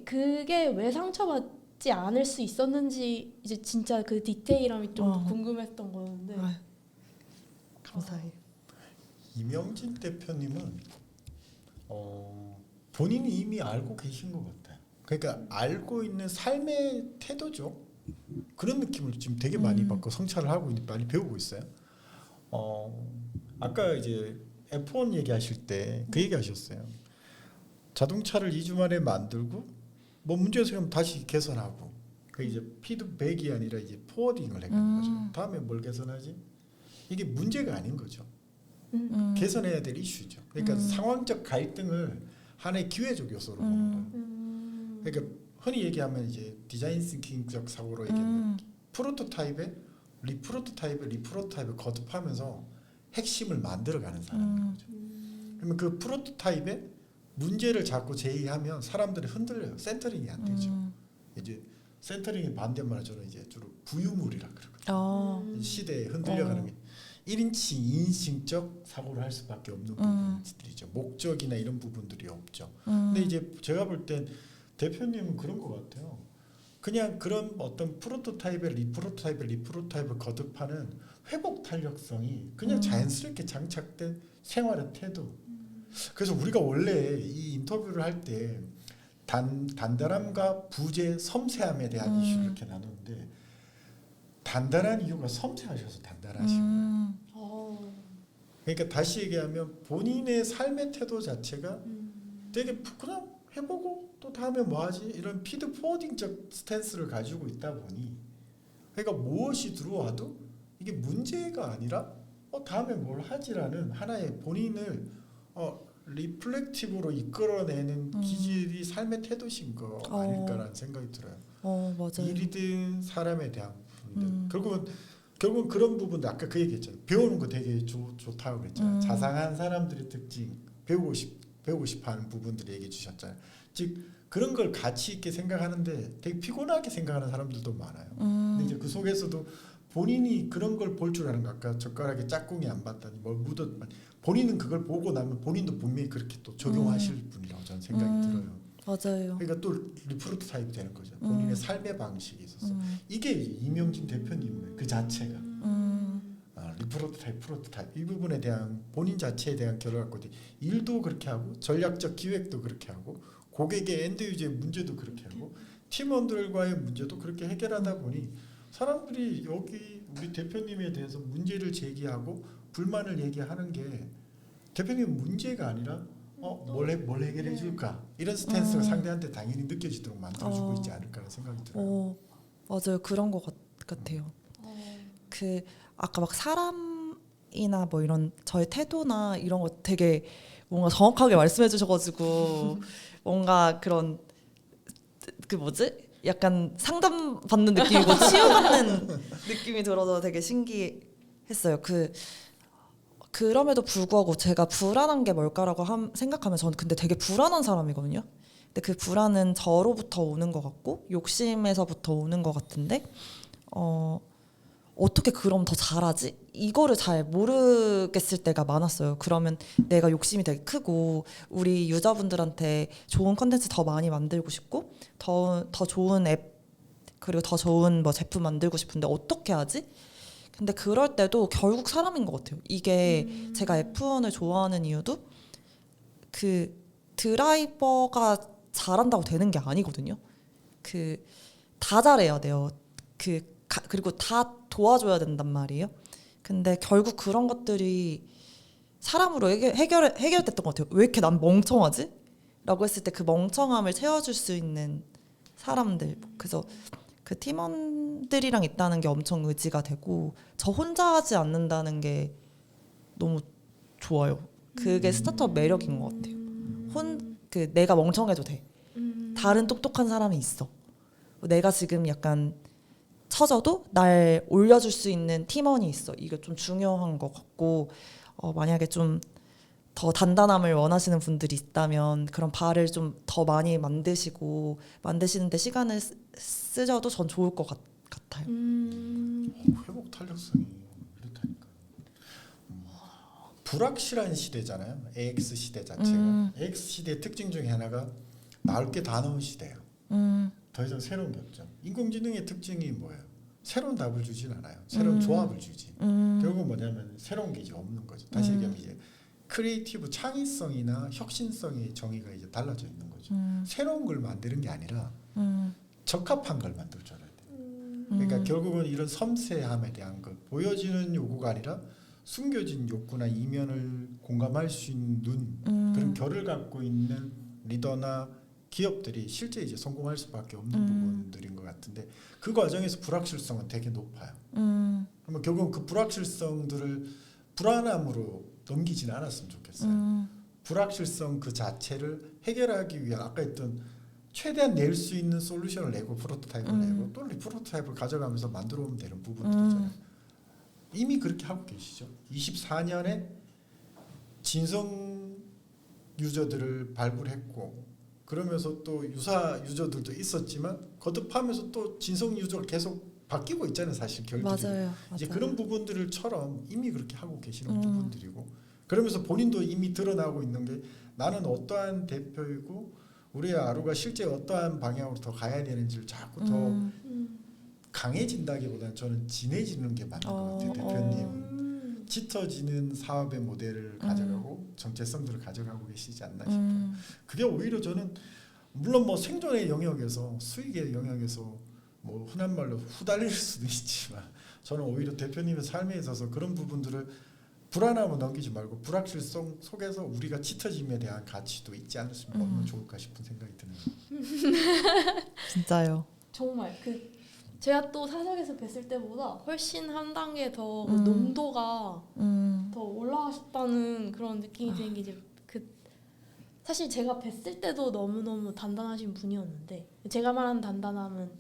그게 왜 상처받지 않을 수 있었는지 이제 진짜 그 디테일함이 좀 궁금했던 거였는데 감사해요. 이명진 대표님은 본인이 이미 알고 계신 것 같아요. 그러니까 알고 있는 삶의 태도죠. 그런 느낌을 지금 되게 많이 받고 성찰을 하고 많이 배우고 있어요. 아까 이제 F1 얘기하실 때 그 얘기하셨어요. 자동차를 2주 만에 만들고 뭐 문제가 생기면 다시 개선하고 그 이제 피드백이 아니라 이제 포워딩을 해가는 거죠. 다음에 뭘 개선하지? 이게 문제가 아닌 거죠. 개선해야 될 이슈죠. 그러니까 상황적 갈등을 하나의 기회적 요소로 보는 거예요. 그러니까 흔히 얘기하면 이제 디자인 싱킹적 사고로 얘기하면 프로토타입에 리프로토타입을 거듭하면서 핵심을 만들어가는 사람인 거죠. 그러면 그 프로토타입에 문제를 자꾸 제의하면 사람들이 흔들려요. 센터링이 안 되죠. 이제 센터링의 반대말로 저는 이제 주로 부유물이라 그러거든요. 시대에 흔들려가는 게 1인칭, 2인칭적 사고를 할 수밖에 없는 부분들이죠. 목적이나 이런 부분들이 없죠. 근데 이제 제가 볼 땐 대표님은 그런 것 같아요. 그냥 그런 어떤 프로토타입의 리프로토타입을 거듭하는 회복 탄력성이 그냥 자연스럽게 장착된 생활의 태도 그래서 우리가 원래 이 인터뷰를 할 때 단단함과 부재, 섬세함에 대한 이슈를 이렇게 나누는데 단단한 이유가 섬세하셔서 단단하신 거예요. 그러니까 다시 얘기하면 본인의 삶의 태도 자체가 되게 그냥 해보고 또 다음에 뭐하지 이런 피드 포워딩적 스탠스를 가지고 있다 보니 그러니까 무엇이 들어와도 이게 문제가 아니라 다음에 뭘 하지라는 하나의 본인을 리플렉티브로 이끌어내는 기질이 삶의 태도신 거 아닐까라는 생각이 들어요. 맞아요. 일이든 사람에 대한 부분들 결국은 그런 부분도 아까 그 얘기했잖아요. 배우는 거 되게 좋다고 그랬잖아요. 자상한 사람들의 특징 배우고 싶어하는 부분들을 얘기해 주셨잖아요. 즉 그런 걸 가치 있게 생각하는데 되게 피곤하게 생각하는 사람들도 많아요. 근데 이제 그 속에서도 본인이 그런 걸 볼 줄 아는 거 아까 젓가락에 짝꿍이 안 봤다니 뭘 묻었다니 본인은 그걸 보고 나면 본인도 분명히 그렇게 또 적용하실 분이라고 저는 생각이 들어요. 맞아요. 그러니까 또 리프로트 타입이 되는 거죠. 본인의 삶의 방식이 있어서 이게 이명진 대표님 그 자체가 리프로트 타입, 프로토 타입 이 부분에 대한 본인 자체에 대한 결을 갖고 일도 그렇게 하고 전략적 기획도 그렇게 하고 고객의 엔드 유저의 문제도 그렇게 하고 팀원들과의 문제도 그렇게 해결하다 보니 사람들이 여기 우리 대표님에 대해서 문제를 제기하고 불만을 얘기하는 게 대표님 문제가 아니라 뭘 해결해 줄까 이런 스탠스가 상대한테 당연히 느껴지도록 만들어주고 있지 않을까라는 생각이 들어요. 맞아요. 그런 것 같아요. 그 아까 막 사람이나 뭐 이런 저의 태도나 이런 거 되게 뭔가 정확하게 말씀해 주셔가지고 뭔가 그런 그 뭐지? 약간 상담 받는 느낌이고 치유받는 느낌이 들어서 되게 신기했어요. 그럼에도 불구하고 제가 불안한 게 뭘까라고 생각하면 저는 근데 되게 불안한 사람이거든요. 근데 그 불안은 저로부터 오는 것 같고 욕심에서부터 오는 것 같은데 어떻게 그럼 더 잘하지? 이거를 잘 모르겠을 때가 많았어요. 그러면 내가 욕심이 되게 크고 우리 유저분들한테 좋은 컨텐츠 더 많이 만들고 싶고 더 좋은 앱 그리고 더 좋은 뭐 제품 만들고 싶은데 어떻게 하지? 근데 그럴 때도 결국 사람인 것 같아요. 이게 제가 F1을 좋아하는 이유도 그 드라이버가 잘한다고 되는 게 아니거든요. 다 잘해야 돼요. 그리고 다 도와줘야 된단 말이에요. 근데 결국 그런 것들이 사람으로 해결됐던 것 같아요. 왜 이렇게 난 멍청하지? 라고 했을 때 그 멍청함을 채워줄 수 있는 사람들. 그래서 그 팀원들이랑 있다는 게 엄청 의지가 되고 저 혼자 하지 않는다는 게 너무 좋아요. 그게 스타트업 매력인 것 같아요. 내가 멍청해도 돼. 다른 똑똑한 사람이 있어. 내가 지금 약간 처져도 날 올려줄 수 있는 팀원이 있어. 이게 좀 중요한 것 같고 만약에 좀 더 단단함을 원하시는 분들이 있다면 그런 바를 좀 더 많이 만드시는데 시간을 쓰셔도 전 좋을 것 같아요. 회복 탄력성이 이렇다니까. 불확실한 시대잖아요. AX 시대 자체가. AX 시대의 특징 중에 하나가 나올 게 다 나온 시대예요. 더 이상 새로운 게 없죠. 인공지능의 특징이 뭐예요? 새로운 답을 주진 않아요. 새로운 조합을 주지. 결국 뭐냐면 새로운 게 이제 없는 거죠. 다시 얘기하면 이제 크리에이티브 창의성이나 혁신성의 정의가 이제 달라져 있는 거죠. 새로운 걸 만드는 게 아니라 적합한 걸 만들 줄 알아야 돼요. 그러니까 결국은 이런 섬세함에 대한 것, 보여지는 요구가 아니라 숨겨진 욕구나 이면을 공감할 수 있는 그런 결을 갖고 있는 리더나 기업들이 실제 이제 성공할 수밖에 없는 부분들인 것 같은데 그 과정에서 불확실성은 되게 높아요. 그러면 결국은 그 불확실성들을 불안함으로 넘기지는 않았으면 좋겠어요. 불확실성 그 자체를 해결하기 위한 아까 했던 최대한 낼 수 있는 솔루션을 내고 프로토타입을 내고 또 프로토타입을 가져가면서 만들어 오면 되는 부분들이잖아요. 이미 그렇게 하고 계시죠. 24년에 진성 유저들을 발굴했고 그러면서 또 유사 유저들도 있었지만 거듭하면서 또 진성 유저가 계속 바뀌고 있잖아요. 사실 결들이. 맞아요. 이제 그런 부분들처럼 이미 그렇게 하고 계시는 부분들이고 그러면서 본인도 이미 드러나고 있는 게 나는 어떠한 대표이고 우리 아루가 실제 어떠한 방향으로 더 가야 되는지를 자꾸 더 강해진다기보다는 저는 진해지는 게 맞는 것 같아요. 대표님. 짙어지는 사업의 모델을 가져가고 정체성들을 가져가고 계시지 않나 싶어요. 그게 오히려 저는 물론 뭐 생존의 영역에서 수익의 영역에서 뭐 흔한 말로 후달릴 수도 있지만 저는 오히려 대표님의 삶에 있어서 그런 부분들을 불안함을 넘기지 말고 불확실성 속에서 우리가 짙어짐에 대한 가치도 있지 않으면 얼마나 좋을까 싶은 생각이 드네요. 진짜요. 정말 제가 또 사석에서 뵀을 때보다 훨씬 한 단계 더 농도가 더 올라가셨다는 그런 느낌이 드는 게 이제 사실 제가 뵀을 때도 너무너무 단단하신 분이었는데 제가 말하는 단단함은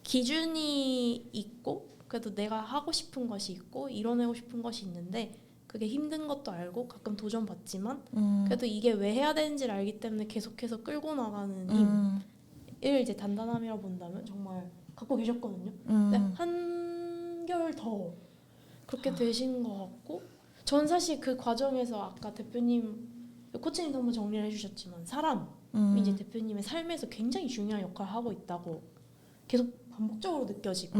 기준이 있고 그래도 내가 하고 싶은 것이 있고 이뤄내고 싶은 것이 있는데 그게 힘든 것도 알고 가끔 도전받지만 그래도 이게 왜 해야 되는지를 알기 때문에 계속해서 끌고 나가는 힘을 이제 단단함이라고 본다면 정말 갖고 계셨거든요. 근데 한결 더 그렇게 되신 것 같고 전 사실 그 과정에서 아까 대표님 코치님도 한번 정리를 해주셨지만 사람이 이제 대표님의 삶에서 굉장히 중요한 역할을 하고 있다고 계속 반복적으로 느껴지고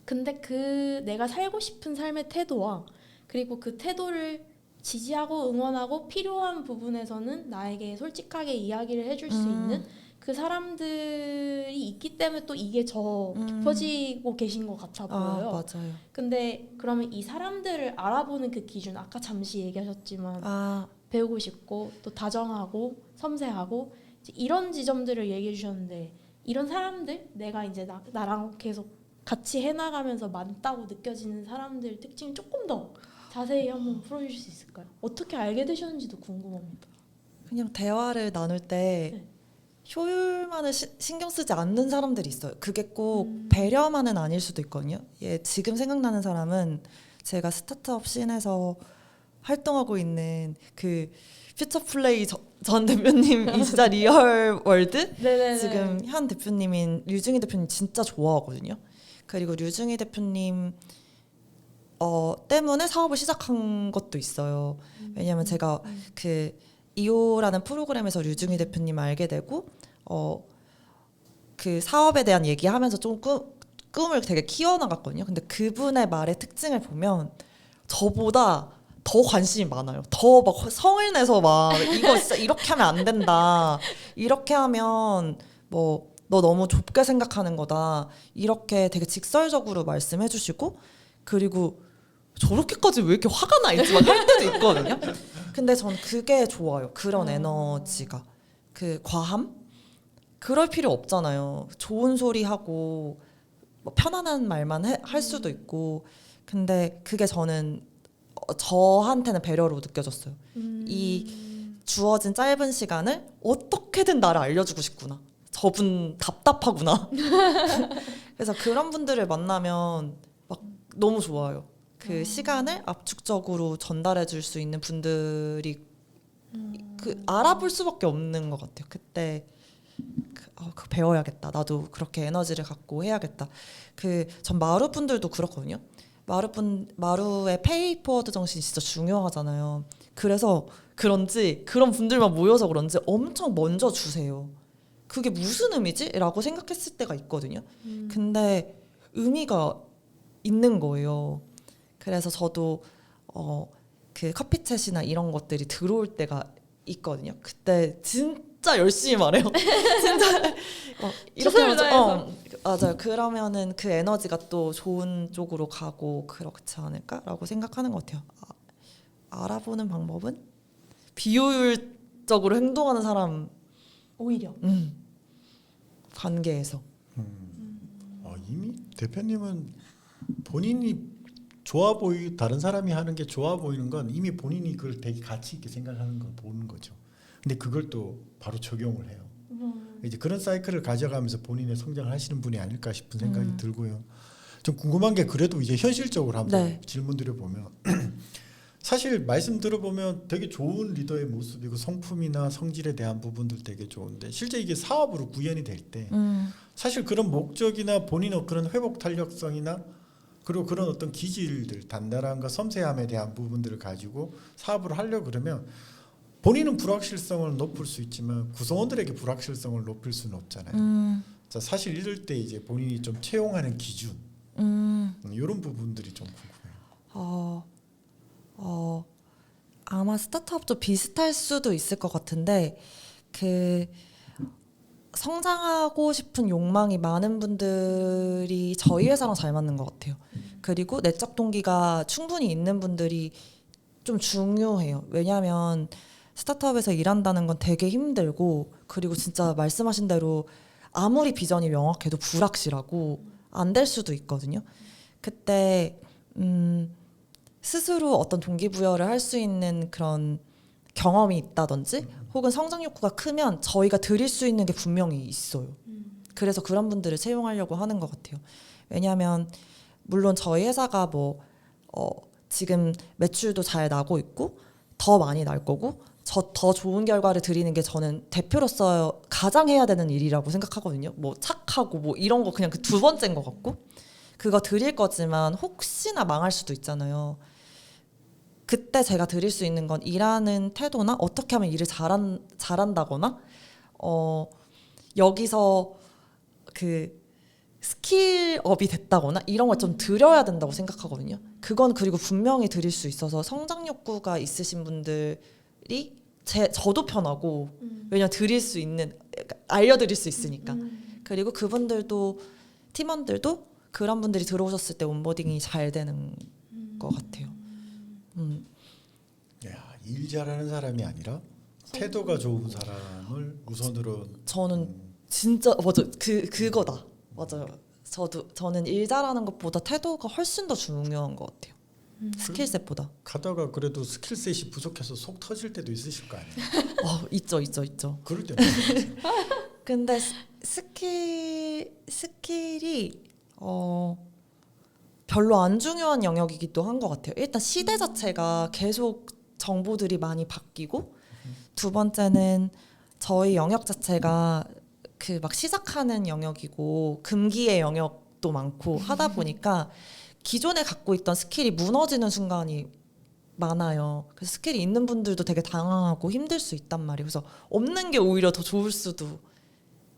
근데 그 내가 살고 싶은 삶의 태도와 그리고 그 태도를 지지하고 응원하고 필요한 부분에서는 나에게 솔직하게 이야기를 해줄 수 있는 그 사람들이 있기 때문에 또 이게 더 깊어지고 계신 것 같아 보여요. 맞아요. 근데 그러면 이 사람들을 알아보는 그 기준 아까 잠시 얘기하셨지만 배우고 싶고 또 다정하고 섬세하고 이런 지점들을 얘기해 주셨는데 이런 사람들 내가 이제 나랑 계속 같이 해나가면서 많다고 느껴지는 사람들 특징을 조금 더 자세히 한번 풀어주실 수 있을까요? 어떻게 알게 되셨는지도 궁금합니다. 그냥 대화를 나눌 때 효율만을 신경 쓰지 않는 사람들이 있어요. 그게 꼭 배려만은 아닐 수도 있거든요. 지금 생각나는 사람은 제가 스타트업 씬에서 활동하고 있는 그 퓨처플레이 전 대표님이 진짜 리얼 월드 지금 현 대표님인 류중희 대표님 진짜 좋아하거든요. 그리고 류중희 대표님 때문에 사업을 시작한 것도 있어요. 왜냐하면 제가 그 이오라는 프로그램에서 류중희 대표님 알게 되고 그 사업에 대한 얘기하면서 좀 꿈을 되게 키워나갔거든요. 근데 그분의 말의 특징을 보면 저보다 더 관심이 많아요. 더 막 성을 내서 막 이거 진짜 이렇게 하면 안 된다. 이렇게 하면 뭐 너 너무 좁게 생각하는 거다. 이렇게 되게 직설적으로 말씀해 주시고 그리고 저렇게까지 왜 이렇게 화가 나 있지 막 할 때도 있거든요. 근데 전 그게 좋아요. 그런 에너지가. 그 과함? 그럴 필요 없잖아요. 좋은 소리 하고 뭐 편안한 말만 할 수도 있고 근데 그게 저한테는 배려로 느껴졌어요. 이 주어진 짧은 시간을 어떻게든 나를 알려주고 싶구나. 저분 답답하구나. 그래서 그런 분들을 만나면 막 너무 좋아요. 그 시간을 압축적으로 전달해 줄 수 있는 분들이 알아볼 수밖에 없는 것 같아요. 그때 그 배워야겠다. 나도 그렇게 에너지를 갖고 해야겠다. 전 마루 분들도 그렇거든요. 마루의 페이포워드 정신이 진짜 중요하잖아요. 그래서 그런지 그런 분들만 모여서 그런지 엄청 먼저 주세요. 그게 무슨 의미지? 라고 생각했을 때가 있거든요. 근데 의미가 있는 거예요. 그래서 저도 그 커피챗이나 이런 것들이 들어올 때가 있거든요. 그때 진짜 열심히 말해요. 진짜 이렇게 하면 맞아요. 그러면은 그 에너지가 또 좋은 쪽으로 가고 그렇지 않을까라고 생각하는 것 같아요. 알아보는 방법은 비효율적으로 행동하는 사람 오히려 관계에서 이미 대표님은 본인이 다른 사람이 하는 게 좋아 보이는 건 이미 본인이 그걸 되게 가치 있게 생각하는 걸 보는 거죠. 근데 그걸 또 바로 적용을 해요. 이제 그런 사이클을 가져가면서 본인의 성장을 하시는 분이 아닐까 싶은 생각이 들고요. 좀 궁금한 게 그래도 이제 현실적으로 한번 질문 드려보면 사실 말씀 들어보면 되게 좋은 리더의 모습이고 성품이나 성질에 대한 부분들 되게 좋은데 실제 이게 사업으로 구현이 될 때 사실 그런 목적이나 본인의 그런 회복 탄력성이나 그리고 그런 어떤 기질들 단단함과 섬세함에 대한 부분들을 가지고 사업을 하려고 그러면 본인은 불확실성을 높일 수 있지만 구성원들에게 불확실성을 높일 수는 없잖아요. 자, 사실 이럴 때 이제 본인이 좀 채용하는 기준 이런 부분들이 좀 궁금해요. 아마 스타트업도 비슷할 수도 있을 것 같은데 그 성장하고 싶은 욕망이 많은 분들이 저희 회사랑 잘 맞는 것 같아요. 그리고 내적 동기가 충분히 있는 분들이 좀 중요해요. 왜냐하면 스타트업에서 일한다는 건 되게 힘들고 그리고 진짜 말씀하신 대로 아무리 비전이 명확해도 불확실하고 안 될 수도 있거든요. 그때 스스로 어떤 동기부여를 할 수 있는 그런 경험이 있다든지 혹은 성장 욕구가 크면 저희가 드릴 수 있는 게 분명히 있어요. 그래서 그런 분들을 채용하려고 하는 것 같아요. 왜냐하면 물론 저희 회사가 지금 매출도 잘 나고 있고 더 많이 날 거고 더 좋은 결과를 드리는 게 저는 대표로서 가장 해야 되는 일이라고 생각하거든요. 뭐 착하고 뭐 이런 거 그냥 그 두 번째인 것 같고 그거 드릴 거지만 혹시나 망할 수도 있잖아요. 그때 제가 드릴 수 있는 건 일하는 태도나 어떻게 하면 일을 잘한다거나 여기서 그 스킬업이 됐다거나 이런 걸 좀 드려야 된다고 생각하거든요. 그건 그리고 분명히 드릴 수 있어서 성장 욕구가 있으신 분들이 저도 편하고 왜냐면 드릴 수 있는 알려드릴 수 있으니까 그리고 그분들도 팀원들도 그런 분들이 들어오셨을 때 온보딩이 잘 되는 것 같아요. 야, 일 잘하는 사람이 아니라 태도가 좋은 사람을 우선으로 저는 진짜 맞아 그거다 맞아요. 저는 일 잘하는 것보다 태도가 훨씬 더 중요한 것 같아요. 스킬셋보다. 가다가 그래도 스킬셋이 부족해서 속 터질 때도 있으실 거 아니에요. 있죠. 그럴 때는 근데 스킬이 별로 안 중요한 영역이기도 한 것 같아요. 일단 시대 자체가 계속 정보들이 많이 바뀌고 두 번째는 저희 영역 자체가 그 막 시작하는 영역이고 금기의 영역도 많고 하다 보니까 기존에 갖고 있던 스킬이 무너지는 순간이 많아요. 그래서 스킬이 있는 분들도 되게 당황하고 힘들 수 있단 말이에요. 그래서 없는 게 오히려 더 좋을 수도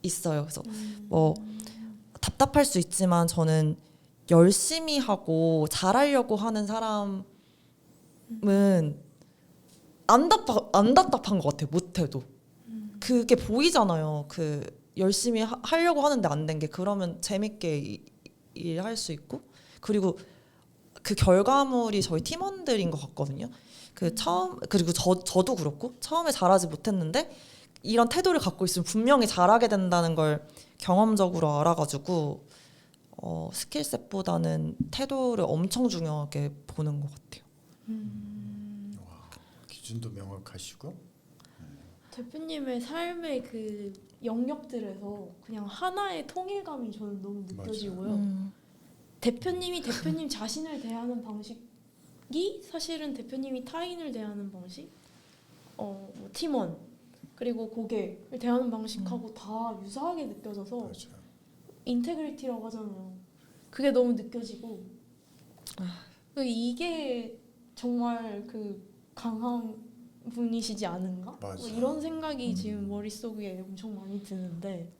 있어요. 그래서 뭐 답답할 수 있지만 저는 열심히 하고 잘하려고 하는 사람은 안 답답한 것 같아요. 못해도 그게 보이잖아요. 그 열심히 하려고 하는데 안 된 게 그러면 재밌게 일할 수 있고 그리고 그 결과물이 저희 팀원들인 것 같거든요. 그리고 저도 그렇고 처음에 잘하지 못했는데 이런 태도를 갖고 있으면 분명히 잘하게 된다는 걸 경험적으로 알아가지고 스킬셋보다는 태도를 엄청 중요하게 보는 것 같아요. 와, 기준도 명확하시고 대표님의 삶의 그 영역들에서 그냥 하나의 통일감이 저는 너무 느껴지고요. 대표님이 대표님 자신을 대하는 방식이 사실은 대표님이 타인을 대하는 방식, 뭐 팀원 그리고 고객을 대하는 방식하고 다 유사하게 느껴져서 맞아요. 인테그리티라고 하잖아요. 그게 너무 느껴지고 이게 정말 그 강한 분이시지 않은가? 뭐 이런 생각이 지금 머릿속에 엄청 많이 드는데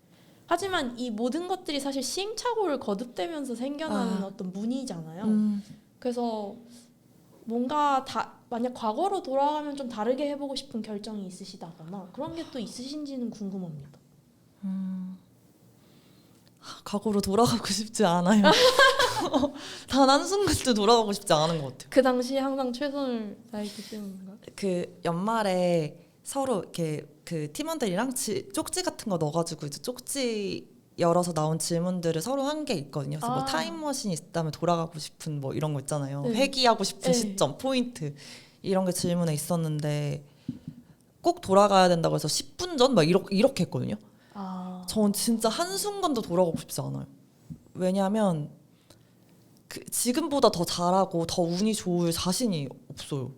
하지만 이 모든 것들이 사실 시행착오를 거듭되면서 생겨나는 어떤 문이잖아요. 그래서 뭔가 만약 과거로 돌아가면 좀 다르게 해보고 싶은 결정이 있으시다거나 그런 게 또 있으신지는 궁금합니다. 과거로 돌아가고 싶지 않아요. 단 한순간도 돌아가고 싶지 않은 것 같아요. 그 당시에 항상 최선을 다했기 때문인가? 그 연말에 서로 이렇게 그 팀원들이랑 쪽지 같은 거 넣어가지고 이제 쪽지 열어서 나온 질문들을 서로 한 게 있거든요. 그래서 뭐 타임머신이 있다면 돌아가고 싶은 뭐 이런 거 있잖아요. 네. 회귀하고 싶은 시점, 포인트 이런 게 질문에 있었는데 꼭 돌아가야 된다고 해서 10분 전 막 이렇게 했거든요. 전 진짜 한순간도 돌아가고 싶지 않아요. 왜냐하면 지금보다 더 잘하고 더 운이 좋을 자신이 없어요.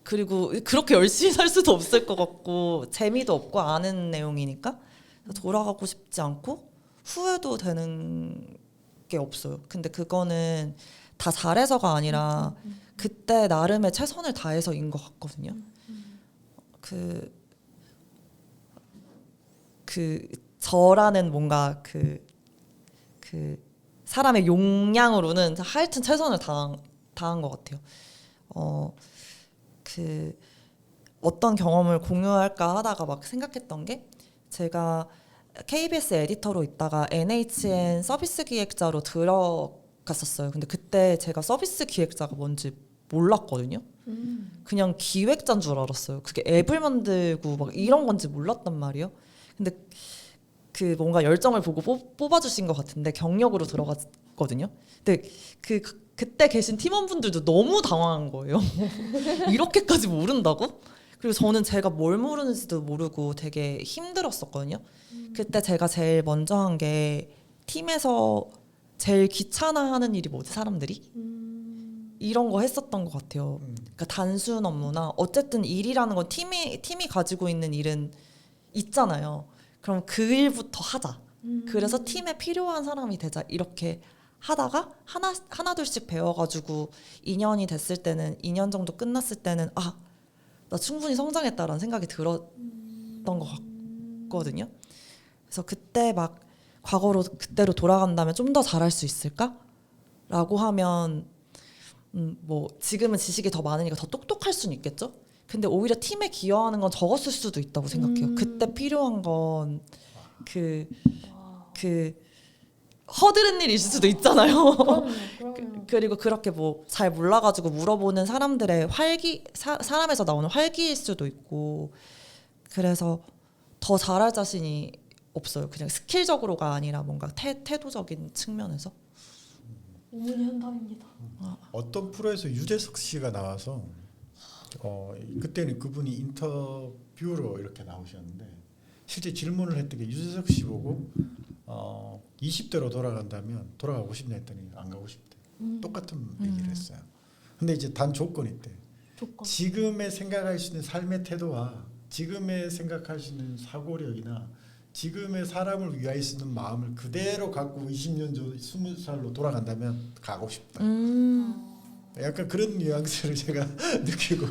그리고 그렇게 열심히 살 수도 없을 것 같고 재미도 없고 아는 내용이니까 돌아가고 싶지 않고 후회도 되는 게 없어요. 근데 그거는 다 잘해서가 아니라 그때 나름의 최선을 다해서인 것 같거든요. 저라는 뭔가 그 사람의 용량으로는 하여튼 최선을 다한 당한 것 같아요. 그 어떤 경험을 공유할까 하다가 막 생각했던 게 제가 KBS 에디터로 있다가 NHN 서비스 기획자로 들어갔었어요. 근데 그때 제가 서비스 기획자가 뭔지 몰랐거든요. 그냥 기획자인 줄 알았어요. 그게 앱을 만들고 막 이런 건지 몰랐단 말이에요. 근데 그 뭔가 열정을 보고 뽑아주신 것 같은데 경력으로 들어갔거든요. 근데 그때 계신 팀원분들도 너무 당황한 거예요. 이렇게까지 모른다고? 그리고 저는 제가 뭘 모르는지도 모르고 되게 힘들었었거든요. 그때 제가 제일 먼저 한 게 팀에서 제일 귀찮아하는 일이 뭐지 사람들이? 이런 거 했었던 것 같아요. 그러니까 단순 업무나 어쨌든 일이라는 건 팀이 가지고 있는 일은 있잖아요. 그럼 그 일부터 하자. 그래서 팀에 필요한 사람이 되자. 이렇게 하다가 하나 둘씩 배워가지고 2년이 됐을 때는 2년 정도 끝났을 때는 나 충분히 성장했다라는 생각이 들었던 것 같거든요. 그래서 그때 막 그때로 돌아간다면 좀 더 잘할 수 있을까? 라고 하면 뭐 지금은 지식이 더 많으니까 더 똑똑할 수는 있겠죠? 근데 오히려 팀에 기여하는 건 적었을 수도 있다고 생각해요. 그때 필요한 건 허드렛 일일 수도 있잖아요. 그리고 그렇게 뭐 잘 몰라가지고 물어보는 사람들의 사람에서 나오는 활기일 수도 있고 그래서 더 잘할 자신이 없어요. 그냥 스킬적으로가 아니라 뭔가 태도적인 측면에서. 오문이 현답입니다. 어떤 프로에서 유재석 씨가 나와서 그때는 그분이 인터뷰로 이렇게 나오셨는데 실제 질문을 했던 게 유재석 씨 보고 20대로 돌아간다면 돌아가고 싶냐 했더니 안 가고 싶대. 똑같은 얘기를 했어요. 근데 이제 단 조건이 있대. 지금의 생각할 수 있는 삶의 태도와 지금의 생각할 수 있는 사고력이나 지금의 사람을 위하여 쓰는 마음을 그대로 갖고 20년 전 20살로 돌아간다면 가고 싶다. 약간 그런 뉘앙스를 제가 느끼고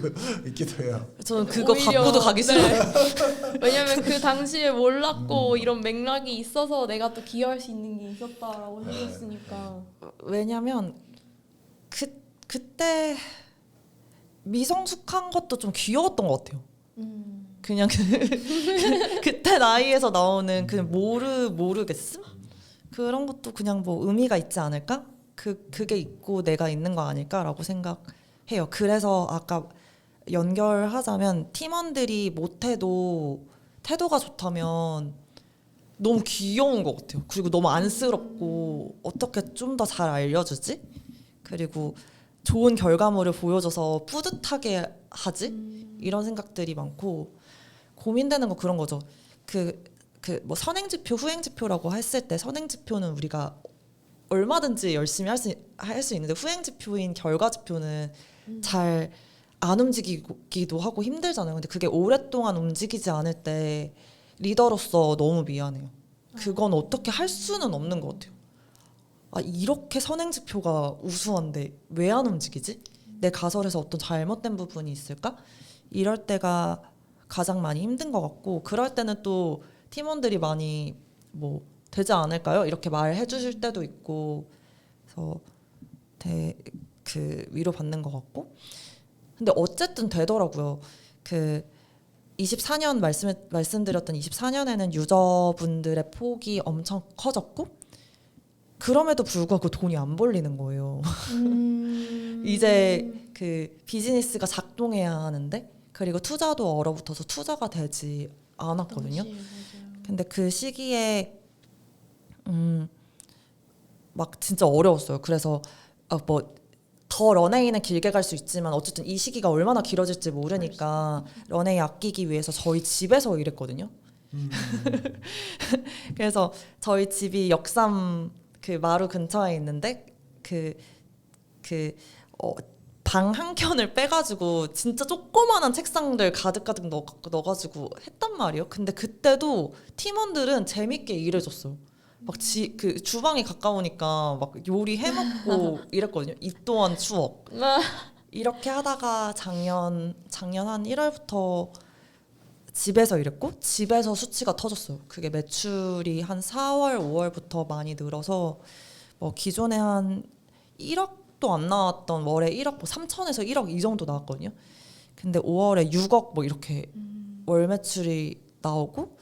있기도 해요. 저는 그거 오히려, 갖고도 가기 싫어요. 네. 왜냐면 그 당시에 몰랐고 이런 맥락이 있어서 내가 또 기여할 수 있는 게 있었다라고 생각했으니까. 왜냐면 그때 미성숙한 것도 좀 귀여웠던 것 같아요. 그냥 그때 나이에서 나오는 그 모르겠음? 그런 것도 그냥 뭐 의미가 있지 않을까? 그게 있고 내가 있는 거 아닐까라고 생각해요. 그래서 아까 연결하자면 팀원들이 못해도 태도가 좋다면 너무 귀여운 것 같아요. 그리고 너무 안쓰럽고 어떻게 좀 더 잘 알려주지? 그리고 좋은 결과물을 보여줘서 뿌듯하게 하지? 이런 생각들이 많고 고민되는 거 그런 거죠. 뭐 선행지표, 후행지표라고 했을 때 선행지표는 우리가 얼마든지 열심히 할 수 있는데 후행지표인 결과지표는 잘 안 움직이기도 하고 힘들잖아요. 근데 그게 오랫동안 움직이지 않을 때 리더로서 너무 미안해요. 그건 어떻게 할 수는 없는 것 같아요. 이렇게 선행지표가 우수한데 왜 안 움직이지? 내 가설에서 어떤 잘못된 부분이 있을까? 이럴 때가 가장 많이 힘든 것 같고 그럴 때는 또 팀원들이 많이 뭐 되지 않을까요? 이렇게 말해 주실 때도 있고 그래서 위로받는 것 같고 근데 어쨌든 되더라고요. 24년 말씀드렸던 24년에는 유저분들의 폭이 엄청 커졌고 그럼에도 불구하고 돈이 안 벌리는 거예요. 이제 비즈니스가 작동해야 하는데 그리고 투자도 얼어붙어서 투자가 되지 않았거든요. 근데 그 시기에 막 진짜 어려웠어요. 그래서 뭐 더 런웨이는 길게 갈 수 있지만 어쨌든 이 시기가 얼마나 길어질지 모르니까 런웨이 아끼기 위해서 저희 집에서 일했거든요. 그래서 저희 집이 역삼 마루 근처에 있는데 방 한 켠을 빼가지고 진짜 조그만한 책상들 가득가득 넣어가지고 했단 말이에요. 근데 그때도 팀원들은 재밌게 일해줬어요. 막 주방이 가까우니까 막 요리 해먹고 이랬거든요. 이 또한 추억. 이렇게 하다가 작년 한 1월부터 집에서 일했고 집에서 수치가 터졌어요. 그게 매출이 한 4월, 5월부터 많이 늘어서 뭐 기존에 한 1억 1억도 안 나왔던 월에 1억 뭐 3천에서 1억 이 정도 나왔거든요. 근데 5월에 6억 뭐 이렇게 월 매출이 나오고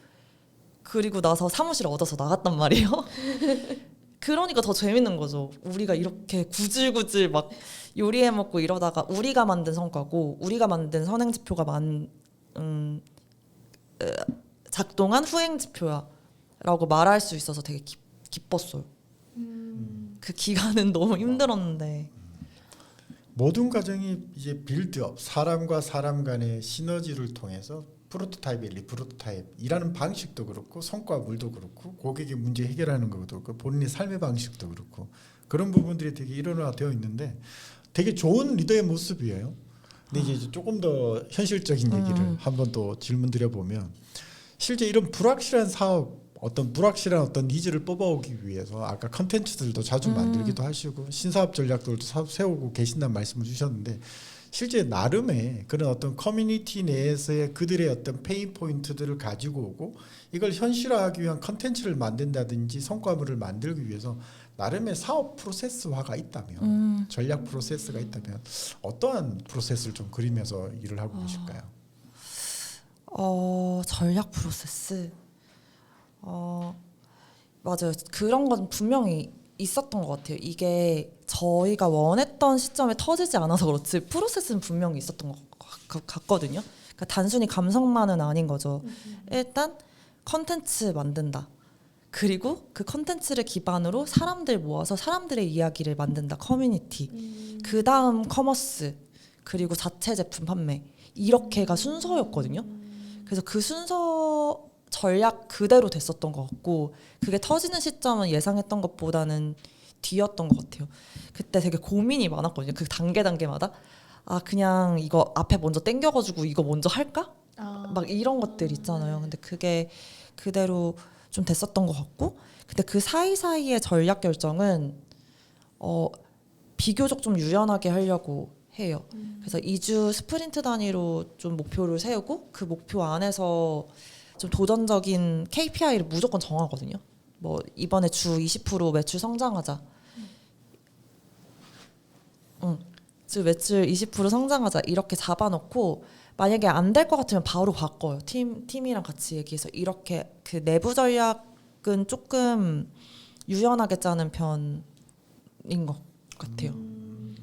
그리고 나서 사무실 얻어서 나갔단 말이에요. 그러니까 더 재밌는 거죠. 우리가 이렇게 구질구질 막 요리해 먹고 이러다가 우리가 만든 성과고 우리가 만든 선행지표가 작동한 후행지표야라고 말할 수 있어서 되게 기뻤어요. 그 기간은 너무 힘들었는데 모든 과정이 이제 빌드업, 사람과 사람 간의 시너지를 통해서 프로토타입, 리프로토타입이라는 방식도 그렇고 성과물도 그렇고 고객의 문제 해결하는 것도 그렇고 본인의 삶의 방식도 그렇고 그런 부분들이 되게 일원화되어 있는데 되게 좋은 리더의 모습이에요. 근데 이제 조금 더 현실적인 얘기를 한번 또 질문 드려보면 실제 이런 불확실한 사업 어떤 불확실한 어떤 니즈를 뽑아오기 위해서 아까 컨텐츠들도 자주 만들기도 하시고 신사업 전략들도 세우고 계신다는 말씀을 주셨는데 실제 나름의 그런 어떤 커뮤니티 내에서의 그들의 어떤 페인 포인트들을 가지고 오고 이걸 현실화하기 위한 컨텐츠를 만든다든지 성과물을 만들기 위해서 나름의 사업 프로세스화가 있다면 전략 프로세스가 있다면 어떠한 프로세스를 좀 그리면서 일을 하고 계실까요? 전략 프로세스 맞아요. 그런 건 분명히 있었던 것 같아요. 이게 저희가 원했던 시점에 터지지 않아서 그렇지 프로세스는 분명히 있었던 것 같거든요. 그러니까 단순히 감성만은 아닌 거죠. 일단 컨텐츠 만든다. 그리고 그 컨텐츠를 기반으로 사람들 모아서 사람들의 이야기를 만든다. 커뮤니티. 그 다음 커머스. 그리고 자체 제품 판매. 이렇게가 순서였거든요. 그래서 그 순서 전략 그대로 됐었던 것 같고 그게 터지는 시점은 예상했던 것보다는 뒤였던 것 같아요. 그때 되게 고민이 많았거든요. 그 단계마다 그냥 이거 앞에 먼저 땡겨가지고 이거 먼저 할까? 막 이런 것들 있잖아요. 근데 그게 그대로 좀 됐었던 것 같고 근데 그 사이사이의 전략 결정은 비교적 좀 유연하게 하려고 해요. 그래서 2주 스프린트 단위로 좀 목표를 세우고 그 목표 안에서 좀 도전적인 KPI를 무조건 정하거든요. 뭐 이번에 주 20% 매출 성장하자. 주 매출 20% 성장하자 이렇게 잡아놓고 만약에 안 될 것 같으면 바로 바꿔요. 팀이랑 같이 얘기해서 이렇게 그 내부 전략은 조금 유연하게 짜는 편인 것 같아요.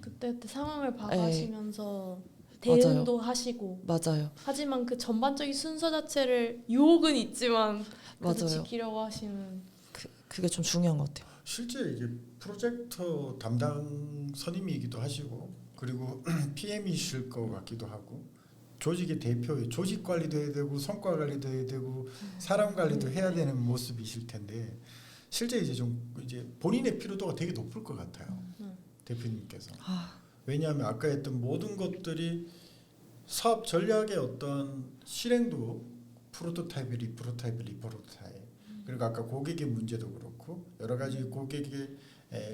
그때 상황을 봐가시면서 맞아요. 대응도 하시고 맞아요. 하지만 그 전반적인 순서 자체를 유혹은 있지만 그래도 맞아요. 지키려고 하시는 그게 좀 중요한 것 같아요. 실제 이게 프로젝트 담당 선임이기도 하시고 그리고 PM이실 것 같기도 하고 조직의 대표, 조직 관리도 해야 되고 성과 관리도 해야 되고 사람 관리도 해야 되는 모습이실 텐데 실제 이제 좀 이제 본인의 피로도가 되게 높을 것 같아요. 대표님께서. 왜냐하면 아까 했던 모든 것들이 사업 전략의 어떤 실행도 프로토타입, 리프로타입 그리고 아까 고객의 문제도 그렇고 여러 가지 고객의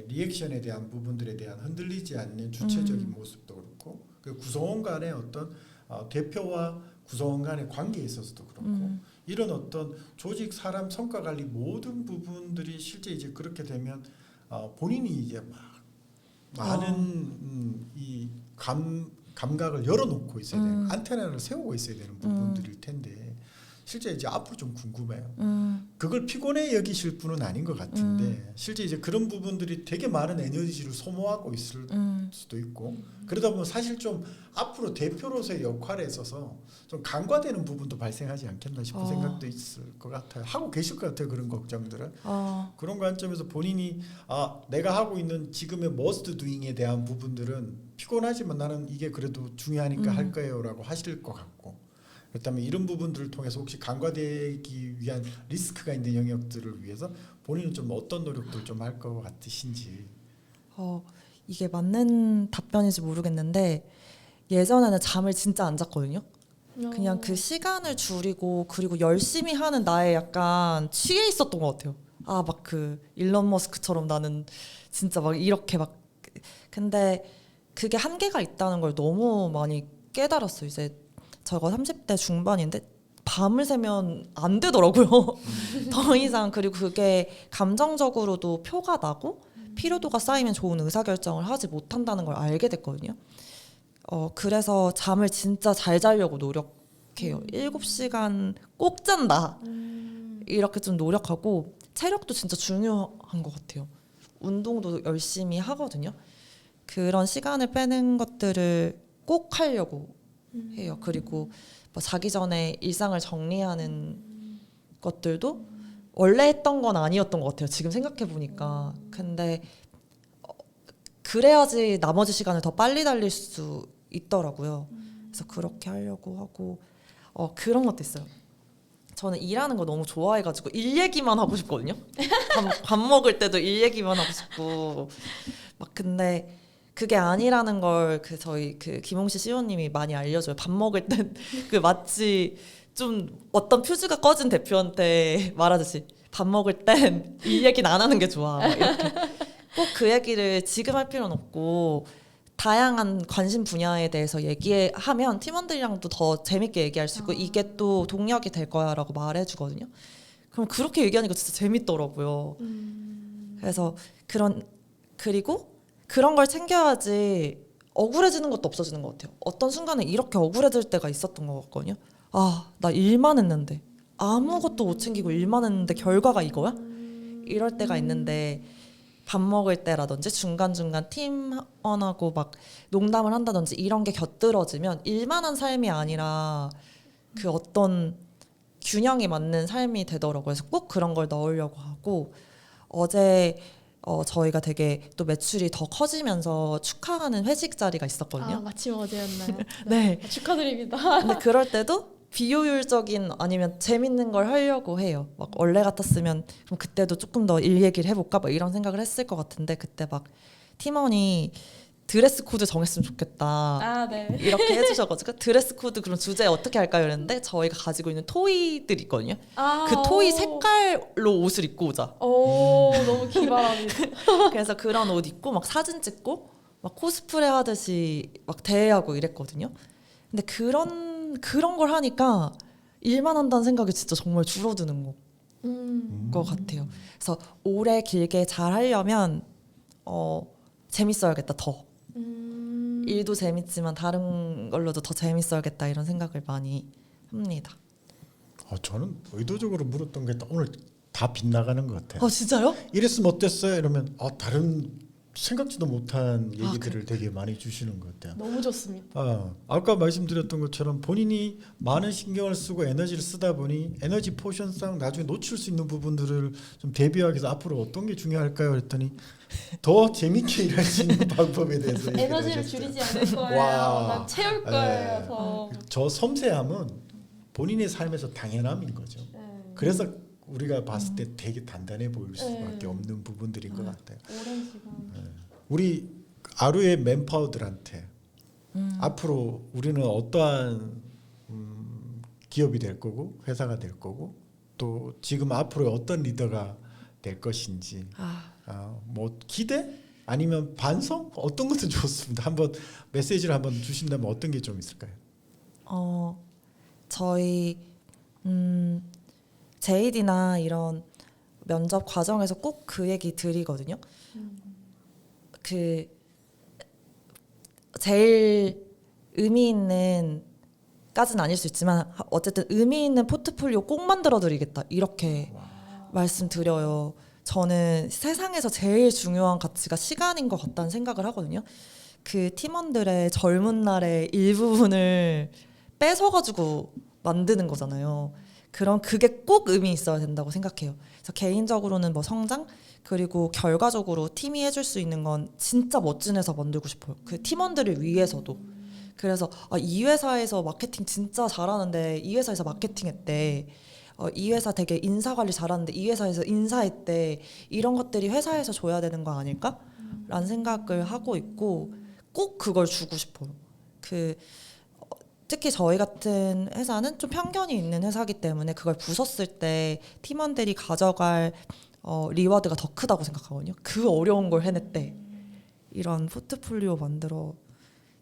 리액션에 대한 부분들에 대한 흔들리지 않는 주체적인 모습도 그렇고 그 구성원 간의 어떤 대표와 구성원 간의 관계에 있어서도 그렇고 이런 어떤 조직 사람 성과 관리 모든 부분들이 실제 이제 그렇게 되면 본인이 이제 막 많은 이 감각을 열어놓고 있어야 되는 안테나를 세우고 있어야 되는 부분들일 텐데 실제 이제 앞으로 좀 궁금해요. 그걸 피곤해 여기실 분은 아닌 것 같은데 실제 이제 그런 부분들이 되게 많은 에너지를 소모하고 있을 수도 있고 그러다 보면 사실 좀 앞으로 대표로서의 역할에 있어서 좀 간과되는 부분도 발생하지 않겠나 싶은 생각도 있을 것 같아요. 하고 계실 것 같아요. 그런 걱정들은. 그런 관점에서 본인이 내가 하고 있는 지금의 머스트 두잉에 대한 부분들은 피곤하지만 나는 이게 그래도 중요하니까 할 거예요라고 하실 것 같고 그렇다면 이런 부분들을 통해서 혹시 간과되기 위한 리스크가 있는 영역들을 위해서 본인은 좀 어떤 노력들 좀 할 것 같으신지. 이게 맞는 답변인지 모르겠는데 예전에는 잠을 진짜 안 잤거든요. 그냥 그 시간을 줄이고 그리고 열심히 하는 나에 약간 취해 있었던 것 같아요. 막 그 일론 머스크처럼 나는 진짜 막 이렇게 막 근데 그게 한계가 있다는 걸 너무 많이 깨달았어요. 이제 저거 30대 중반인데 밤을 새면 안 되더라고요. 더 이상 그리고 그게 감정적으로도 표가 나고 피로도가 쌓이면 좋은 의사결정을 하지 못한다는 걸 알게 됐거든요. 그래서 잠을 진짜 잘 자려고 노력해요. 7시간 꼭 잔다. 이렇게 좀 노력하고 체력도 진짜 중요한 것 같아요. 운동도 열심히 하거든요. 그런 시간을 빼는 것들을 꼭 하려고 해요. 그리고 뭐 자기 전에 일상을 정리하는 것들도 원래 했던 건 아니었던 것 같아요. 지금 생각해 보니까. 근데 그래야지 나머지 시간을 더 빨리 달릴 수 있더라고요. 그래서 그렇게 하려고 하고 그런 것도 있어요. 저는 일하는 거 너무 좋아해가지고 일 얘기만 하고 싶거든요. 밥 먹을 때도 일 얘기만 하고 싶고 막 근데 그게 아니라는 걸 저희 김홍시 CEO님이 많이 알려줘요. 밥 먹을 땐 마치 좀 어떤 퓨즈가 꺼진 대표한테 말하듯이 밥 먹을 땐 일 얘기는 안 하는 게 좋아. 막 이렇게 꼭 그 얘기를 지금 할 필요는 없고 다양한 관심 분야에 대해서 얘기하면 팀원들이랑도 더 재밌게 얘기할 수 있고 이게 또 동력이 될 거야라고 말해주거든요. 그럼 그렇게 얘기하니까 진짜 재밌더라고요. 그래서 그리고 그런 걸 챙겨야지 억울해지는 것도 없어지는 것 같아요. 어떤 순간에 이렇게 억울해질 때가 있었던 것 같거든요. 나 일만 했는데 아무것도 못 챙기고 일만 했는데 결과가 이거야? 이럴 때가 있는데 밥 먹을 때라든지 중간중간 팀원하고 막 농담을 한다든지 이런 게 곁들어지면 일만 한 삶이 아니라 그 어떤 균형이 맞는 삶이 되더라고요. 그래서 꼭 그런 걸 넣으려고 하고 어제 저희가 되게 또 매출이 더 커지면서 축하하는 회식 자리가 있었거든요. 마침 어제였나요? 네. 축하드립니다. 근데 그럴 때도 비효율적인 아니면 재밌는 걸 하려고 해요. 막 원래 같았으면 그럼 그때도 조금 더 일 얘기를 해볼까 막 이런 생각을 했을 것 같은데 그때 막 팀원이 드레스 코드 정했으면 좋겠다. 네. 이렇게 해주셔가지고 드레스 코드 그럼 주제 어떻게 할까요? 이랬는데 저희가 가지고 있는 토이들이 있거든요. 그 토이 색깔로 옷을 입고 오자. 너무 기발합니다. 그래서 그런 옷 입고 막 사진 찍고 막 코스프레 하듯이 막 대회하고 이랬거든요. 근데 그런 걸 하니까 일만 한다는 생각이 진짜 정말 줄어드는 것 같아요. 그래서 오래 길게 잘 하려면 재밌어야겠다 더. 일도 재밌지만 다른 걸로도 더 재밌어야겠다 이런 생각을 많이 합니다. 저는 의도적으로 물었던 게 오늘 다 빗나가는 것 같아요. 진짜요? 이랬으면 어땠어요? 이러면 다른 생각지도 못한 얘기들을 되게 많이 주시는 것 같아요. 너무 좋습니다. 아까 말씀드렸던 것처럼 본인이 많은 신경을 쓰고 에너지를 쓰다 보니 에너지 포션상 나중에 놓칠 수 있는 부분들을 좀 대비하기 위해서 앞으로 어떤 게 중요할까요? 그랬더니 더 재밌게 일할 수 있는 방법에 대해서 에너지를 줄이지 않을 거예요. 난 채울 거예요. 저 섬세함은 본인의 삶에서 당연함인 거죠. 그래서 우리가 봤을 때 되게 단단해 보일 수밖에 없는 부분들인 것 같아요. 오랜 시간. 우리 아루의 맨파워들한테 앞으로 우리는 어떠한 기업이 될 거고 회사가 될 거고 또 지금 앞으로 어떤 리더가 될 것인지 뭐 기대 아니면 반성 어떤 것도 좋습니다. 한번 메시지를 한번 주신다면 어떤 게 좀 있을까요? 저희 JD나 이런 면접 과정에서 꼭 그 얘기 드리거든요. 제일 의미 있는 까지는 아닐 수 있지만 어쨌든 의미 있는 포트폴리오 꼭 만들어 드리겠다 이렇게 말씀드려요. 저는 세상에서 제일 중요한 가치가 시간인 것 같다는 생각을 하거든요. 그 팀원들의 젊은 날의 일부분을 뺏어가지고 만드는 거잖아요. 그게 꼭 의미 있어야 된다고 생각해요. 그래서 개인적으로는 뭐 성장 그리고 결과적으로 팀이 해줄 수 있는 건 진짜 멋진 회사 만들고 싶어요. 그 팀원들을 위해서도. 그래서 이 회사에서 마케팅 진짜 잘하는데 이 회사에서 마케팅했대. 이 회사 되게 인사관리 잘하는데 이 회사에서 인사했대. 이런 것들이 회사에서 줘야 되는 거 아닐까? 라는 생각을 하고 있고 꼭 그걸 주고 싶어요. 특히 저희 같은 회사는 좀 편견이 있는 회사이기 때문에 그걸 부쉈을 때 팀원들이 가져갈 리워드가 더 크다고 생각하거든요. 그 어려운 걸 해냈대. 이런 포트폴리오 만들어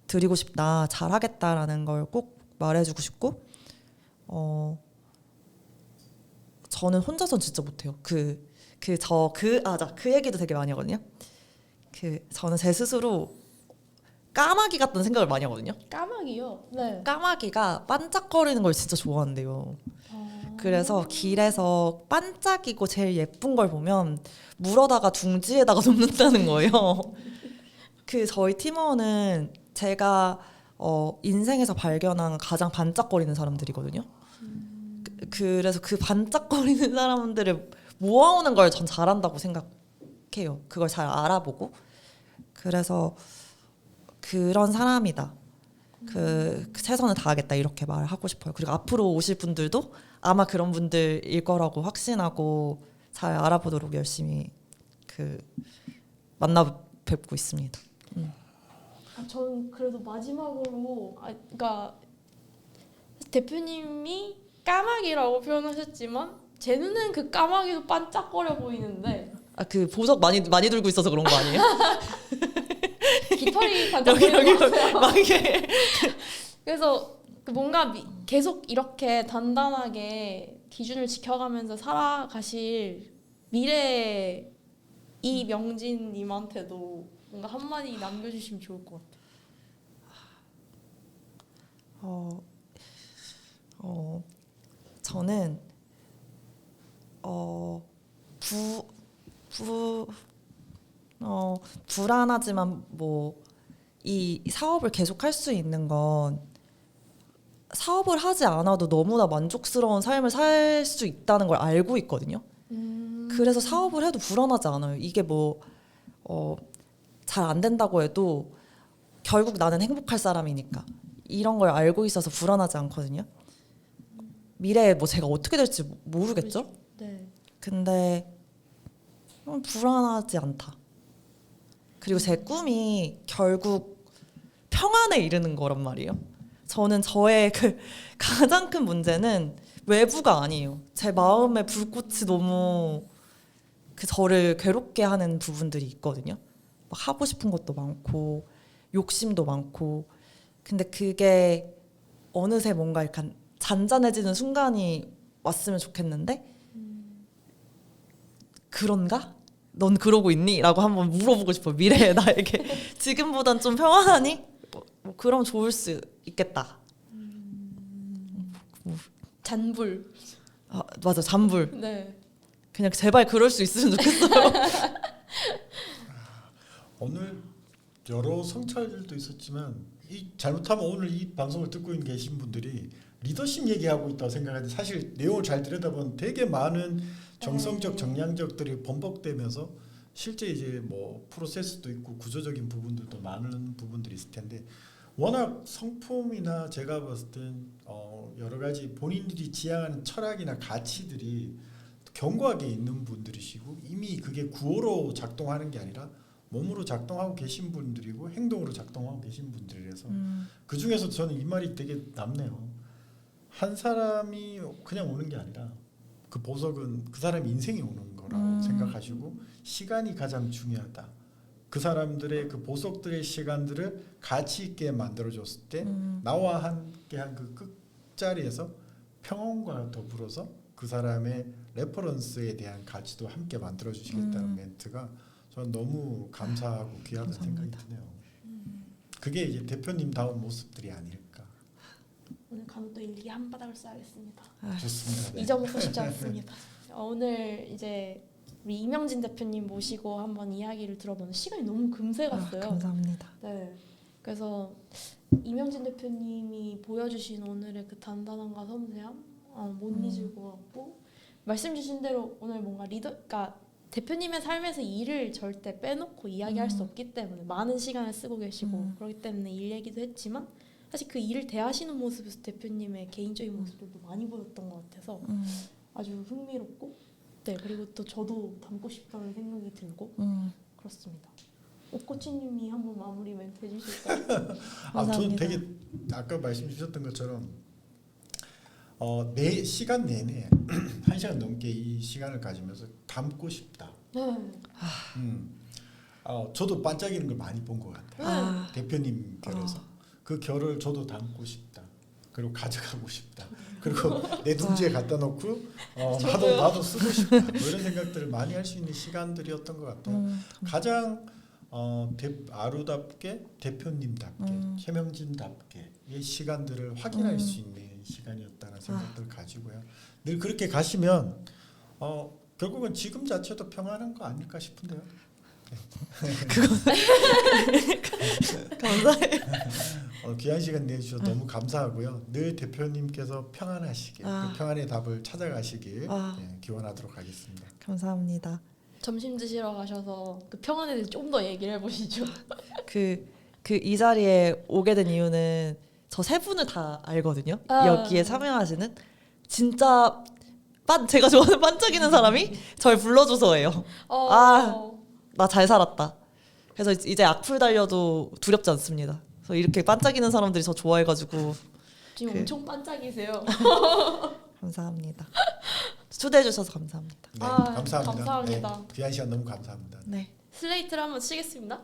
드리고 싶다. 잘하겠다라는 걸 꼭 말해주고 싶고 저는 혼자서는 진짜 못해요. 그 얘기도 되게 많이 하거든요. 저는 제 스스로 까마귀 같다는 생각을 많이 하거든요. 까마귀요? 네. 까마귀가 반짝거리는 걸 진짜 좋아한대요. 그래서 길에서 반짝이고 제일 예쁜 걸 보면 물어다가 둥지에다가 놓는다는 거예요. 저희 팀원은 제가 인생에서 발견한 가장 반짝거리는 사람들이거든요. 그래서 그 반짝거리는 사람들을 모아오는 걸 전 잘한다고 생각해요. 그걸 잘 알아보고. 그래서 그런 사람이다. 최선을 다하겠다 이렇게 말을 하고 싶어요. 그리고 앞으로 오실 분들도 아마 그런 분들일 거라고 확신하고 잘 알아보도록 열심히 만나 뵙고 있습니다. 저는 그래도 마지막으로 그러니까 대표님이 까마귀라고 표현하셨지만 제 눈엔 그 까마귀도 반짝거려 보이는데 보석 많이 들고 있어서 그런 거 아니에요? 깃털이 반짝거리는 것 같아요. 막 이게 그래서 뭔가 계속 이렇게 단단하게 기준을 지켜가면서 살아가실 미래 이명진님한테도 뭔가 한마디 남겨주시면 좋을 것 같아요. 저는 불안하지만 이 사업을 계속할 수 있는 건 사업을 하지 않아도 너무나 만족스러운 삶을 살 수 있다는 걸 알고 있거든요. 그래서 사업을 해도 불안하지 않아요. 이게 잘 안 된다고 해도 결국 나는 행복할 사람이니까 이런 걸 알고 있어서 불안하지 않거든요. 미래에 제가 어떻게 될지 모르겠죠. 네. 근데 불안하지 않다. 그리고 제 꿈이 결국 평안에 이르는 거란 말이에요. 저는 저의 가장 큰 문제는 외부가 아니에요. 제 마음의 불꽃이 너무 저를 괴롭게 하는 부분들이 있거든요. 막 하고 싶은 것도 많고 욕심도 많고. 근데 그게 어느새 뭔가 약간 잔잔해지는 순간이 왔으면 좋겠는데 그런가? 넌 그러고 있니? 라고 한번 물어보고 싶어. 미래의 나에게. 지금보단 좀 평안하니? 그럼 좋을 수 있겠다. 잔불. 맞아. 잔불. 네. 그냥 제발 그럴 수 있으면 좋겠어요. 오늘 여러 성찰들도 있었지만 잘못하면 오늘 이 방송을 듣고 계신 분들이 리더십 얘기하고 있다고 생각하는데 사실 내용을 잘 들여다보면 되게 많은 정성적 정량적들이 번복되면서 실제 이제 프로세스도 있고 구조적인 부분들도 많은 부분들이 있을 텐데 워낙 성품이나 제가 봤을 땐 여러 가지 본인들이 지향하는 철학이나 가치들이 견고하게 있는 분들이시고 이미 그게 구호로 작동하는 게 아니라 몸으로 작동하고 계신 분들이고 행동으로 작동하고 계신 분들이라서 그 중에서 저는 이 말이 되게 남네요. 한 사람이 그냥 오는 게 아니라 그 보석은 그 사람 인생이 오는 거라고 생각하시고 시간이 가장 중요하다. 그 사람들의 그 보석들의 시간들을 가치 있게 만들어줬을 때 나와 함께한 그 끝자리에서 평온과 더불어서 그 사람의 레퍼런스에 대한 가치도 함께 만들어주시겠다는 멘트가 저는 너무 감사하고 귀하다는 생각이 드네요. 그게 이제 대표님다운 모습들이 아닐까. 오늘 간도 일기 한 바닥을 써야겠습니다. 좋습니다. 네. 잊어먹고 싶지 않습니다. 오늘 이제 우리 이명진 대표님 모시고 한번 이야기를 들어보는 시간이 너무 금세 갔어요. 감사합니다. 네. 그래서 이명진 대표님이 보여주신 오늘의 그 단단함과 섬세함 못 잊을 것 같고 말씀 주신 대로 오늘 뭔가 그러니까 대표님의 삶에서 일을 절대 빼놓고 이야기할 수 없기 때문에 많은 시간을 쓰고 계시고 그렇기 때문에 일 얘기도 했지만 사실 그 일을 대하시는 모습에서 대표님의 개인적인 모습들도 많이 보였던 것 같아서 아주 흥미롭고 네 그리고 또 저도 닮고 싶다는 생각이 들고 그렇습니다. 옥코치님이 한번 마무리 멘트 해주실까요? 저는 되게 아까 말씀 주셨던 것처럼 내 시간 내내 1시간 넘게 이 시간을 가지면서 담고 싶다. 네. 저도 반짝이는 걸 많이 본 것 같아요. 대표님 결에서 그 결을 저도 담고 싶다. 그리고 가져가고 싶다. 그리고 내 둥지에 갖다 놓고 나도 쓰고 싶다. 이런 생각들을 많이 할 수 있는 시간들이었던 것 같아요. 가장 아루답게 대표님답게 최명진답게 이 시간들을 확인할 수 있는 시간이었다는 생각들 가지고요. 늘 그렇게 가시면 결국은 지금 자체도 평안한 거 아닐까 싶은데요. 감사해요. 귀한 시간 내주셔서 너무 감사하고요. 늘 대표님께서 평안하시길, 그 평안의 답을 찾아가시길 기원하도록 하겠습니다. 감사합니다. 점심 드시러 가셔서 그 평안에 대해서 좀 더 얘기를 해보시죠. 이 자리에 오게 된 이유는 저 세 분을 다 알거든요. 여기에 참여하시는 진짜 제가 좋아하는 반짝이는 사람이 저를 불러줘서예요. 나 잘 살았다. 그래서 이제 악플 달려도 두렵지 않습니다. 그래서 이렇게 반짝이는 사람들이 저 좋아해가지고 지금 엄청 반짝이세요. 감사합니다. 초대해 주셔서 감사합니다. 네, 감사합니다. 감사합니다. 네, 귀한 시간 너무 감사합니다. 네. 슬레이트를 한번 치겠습니다.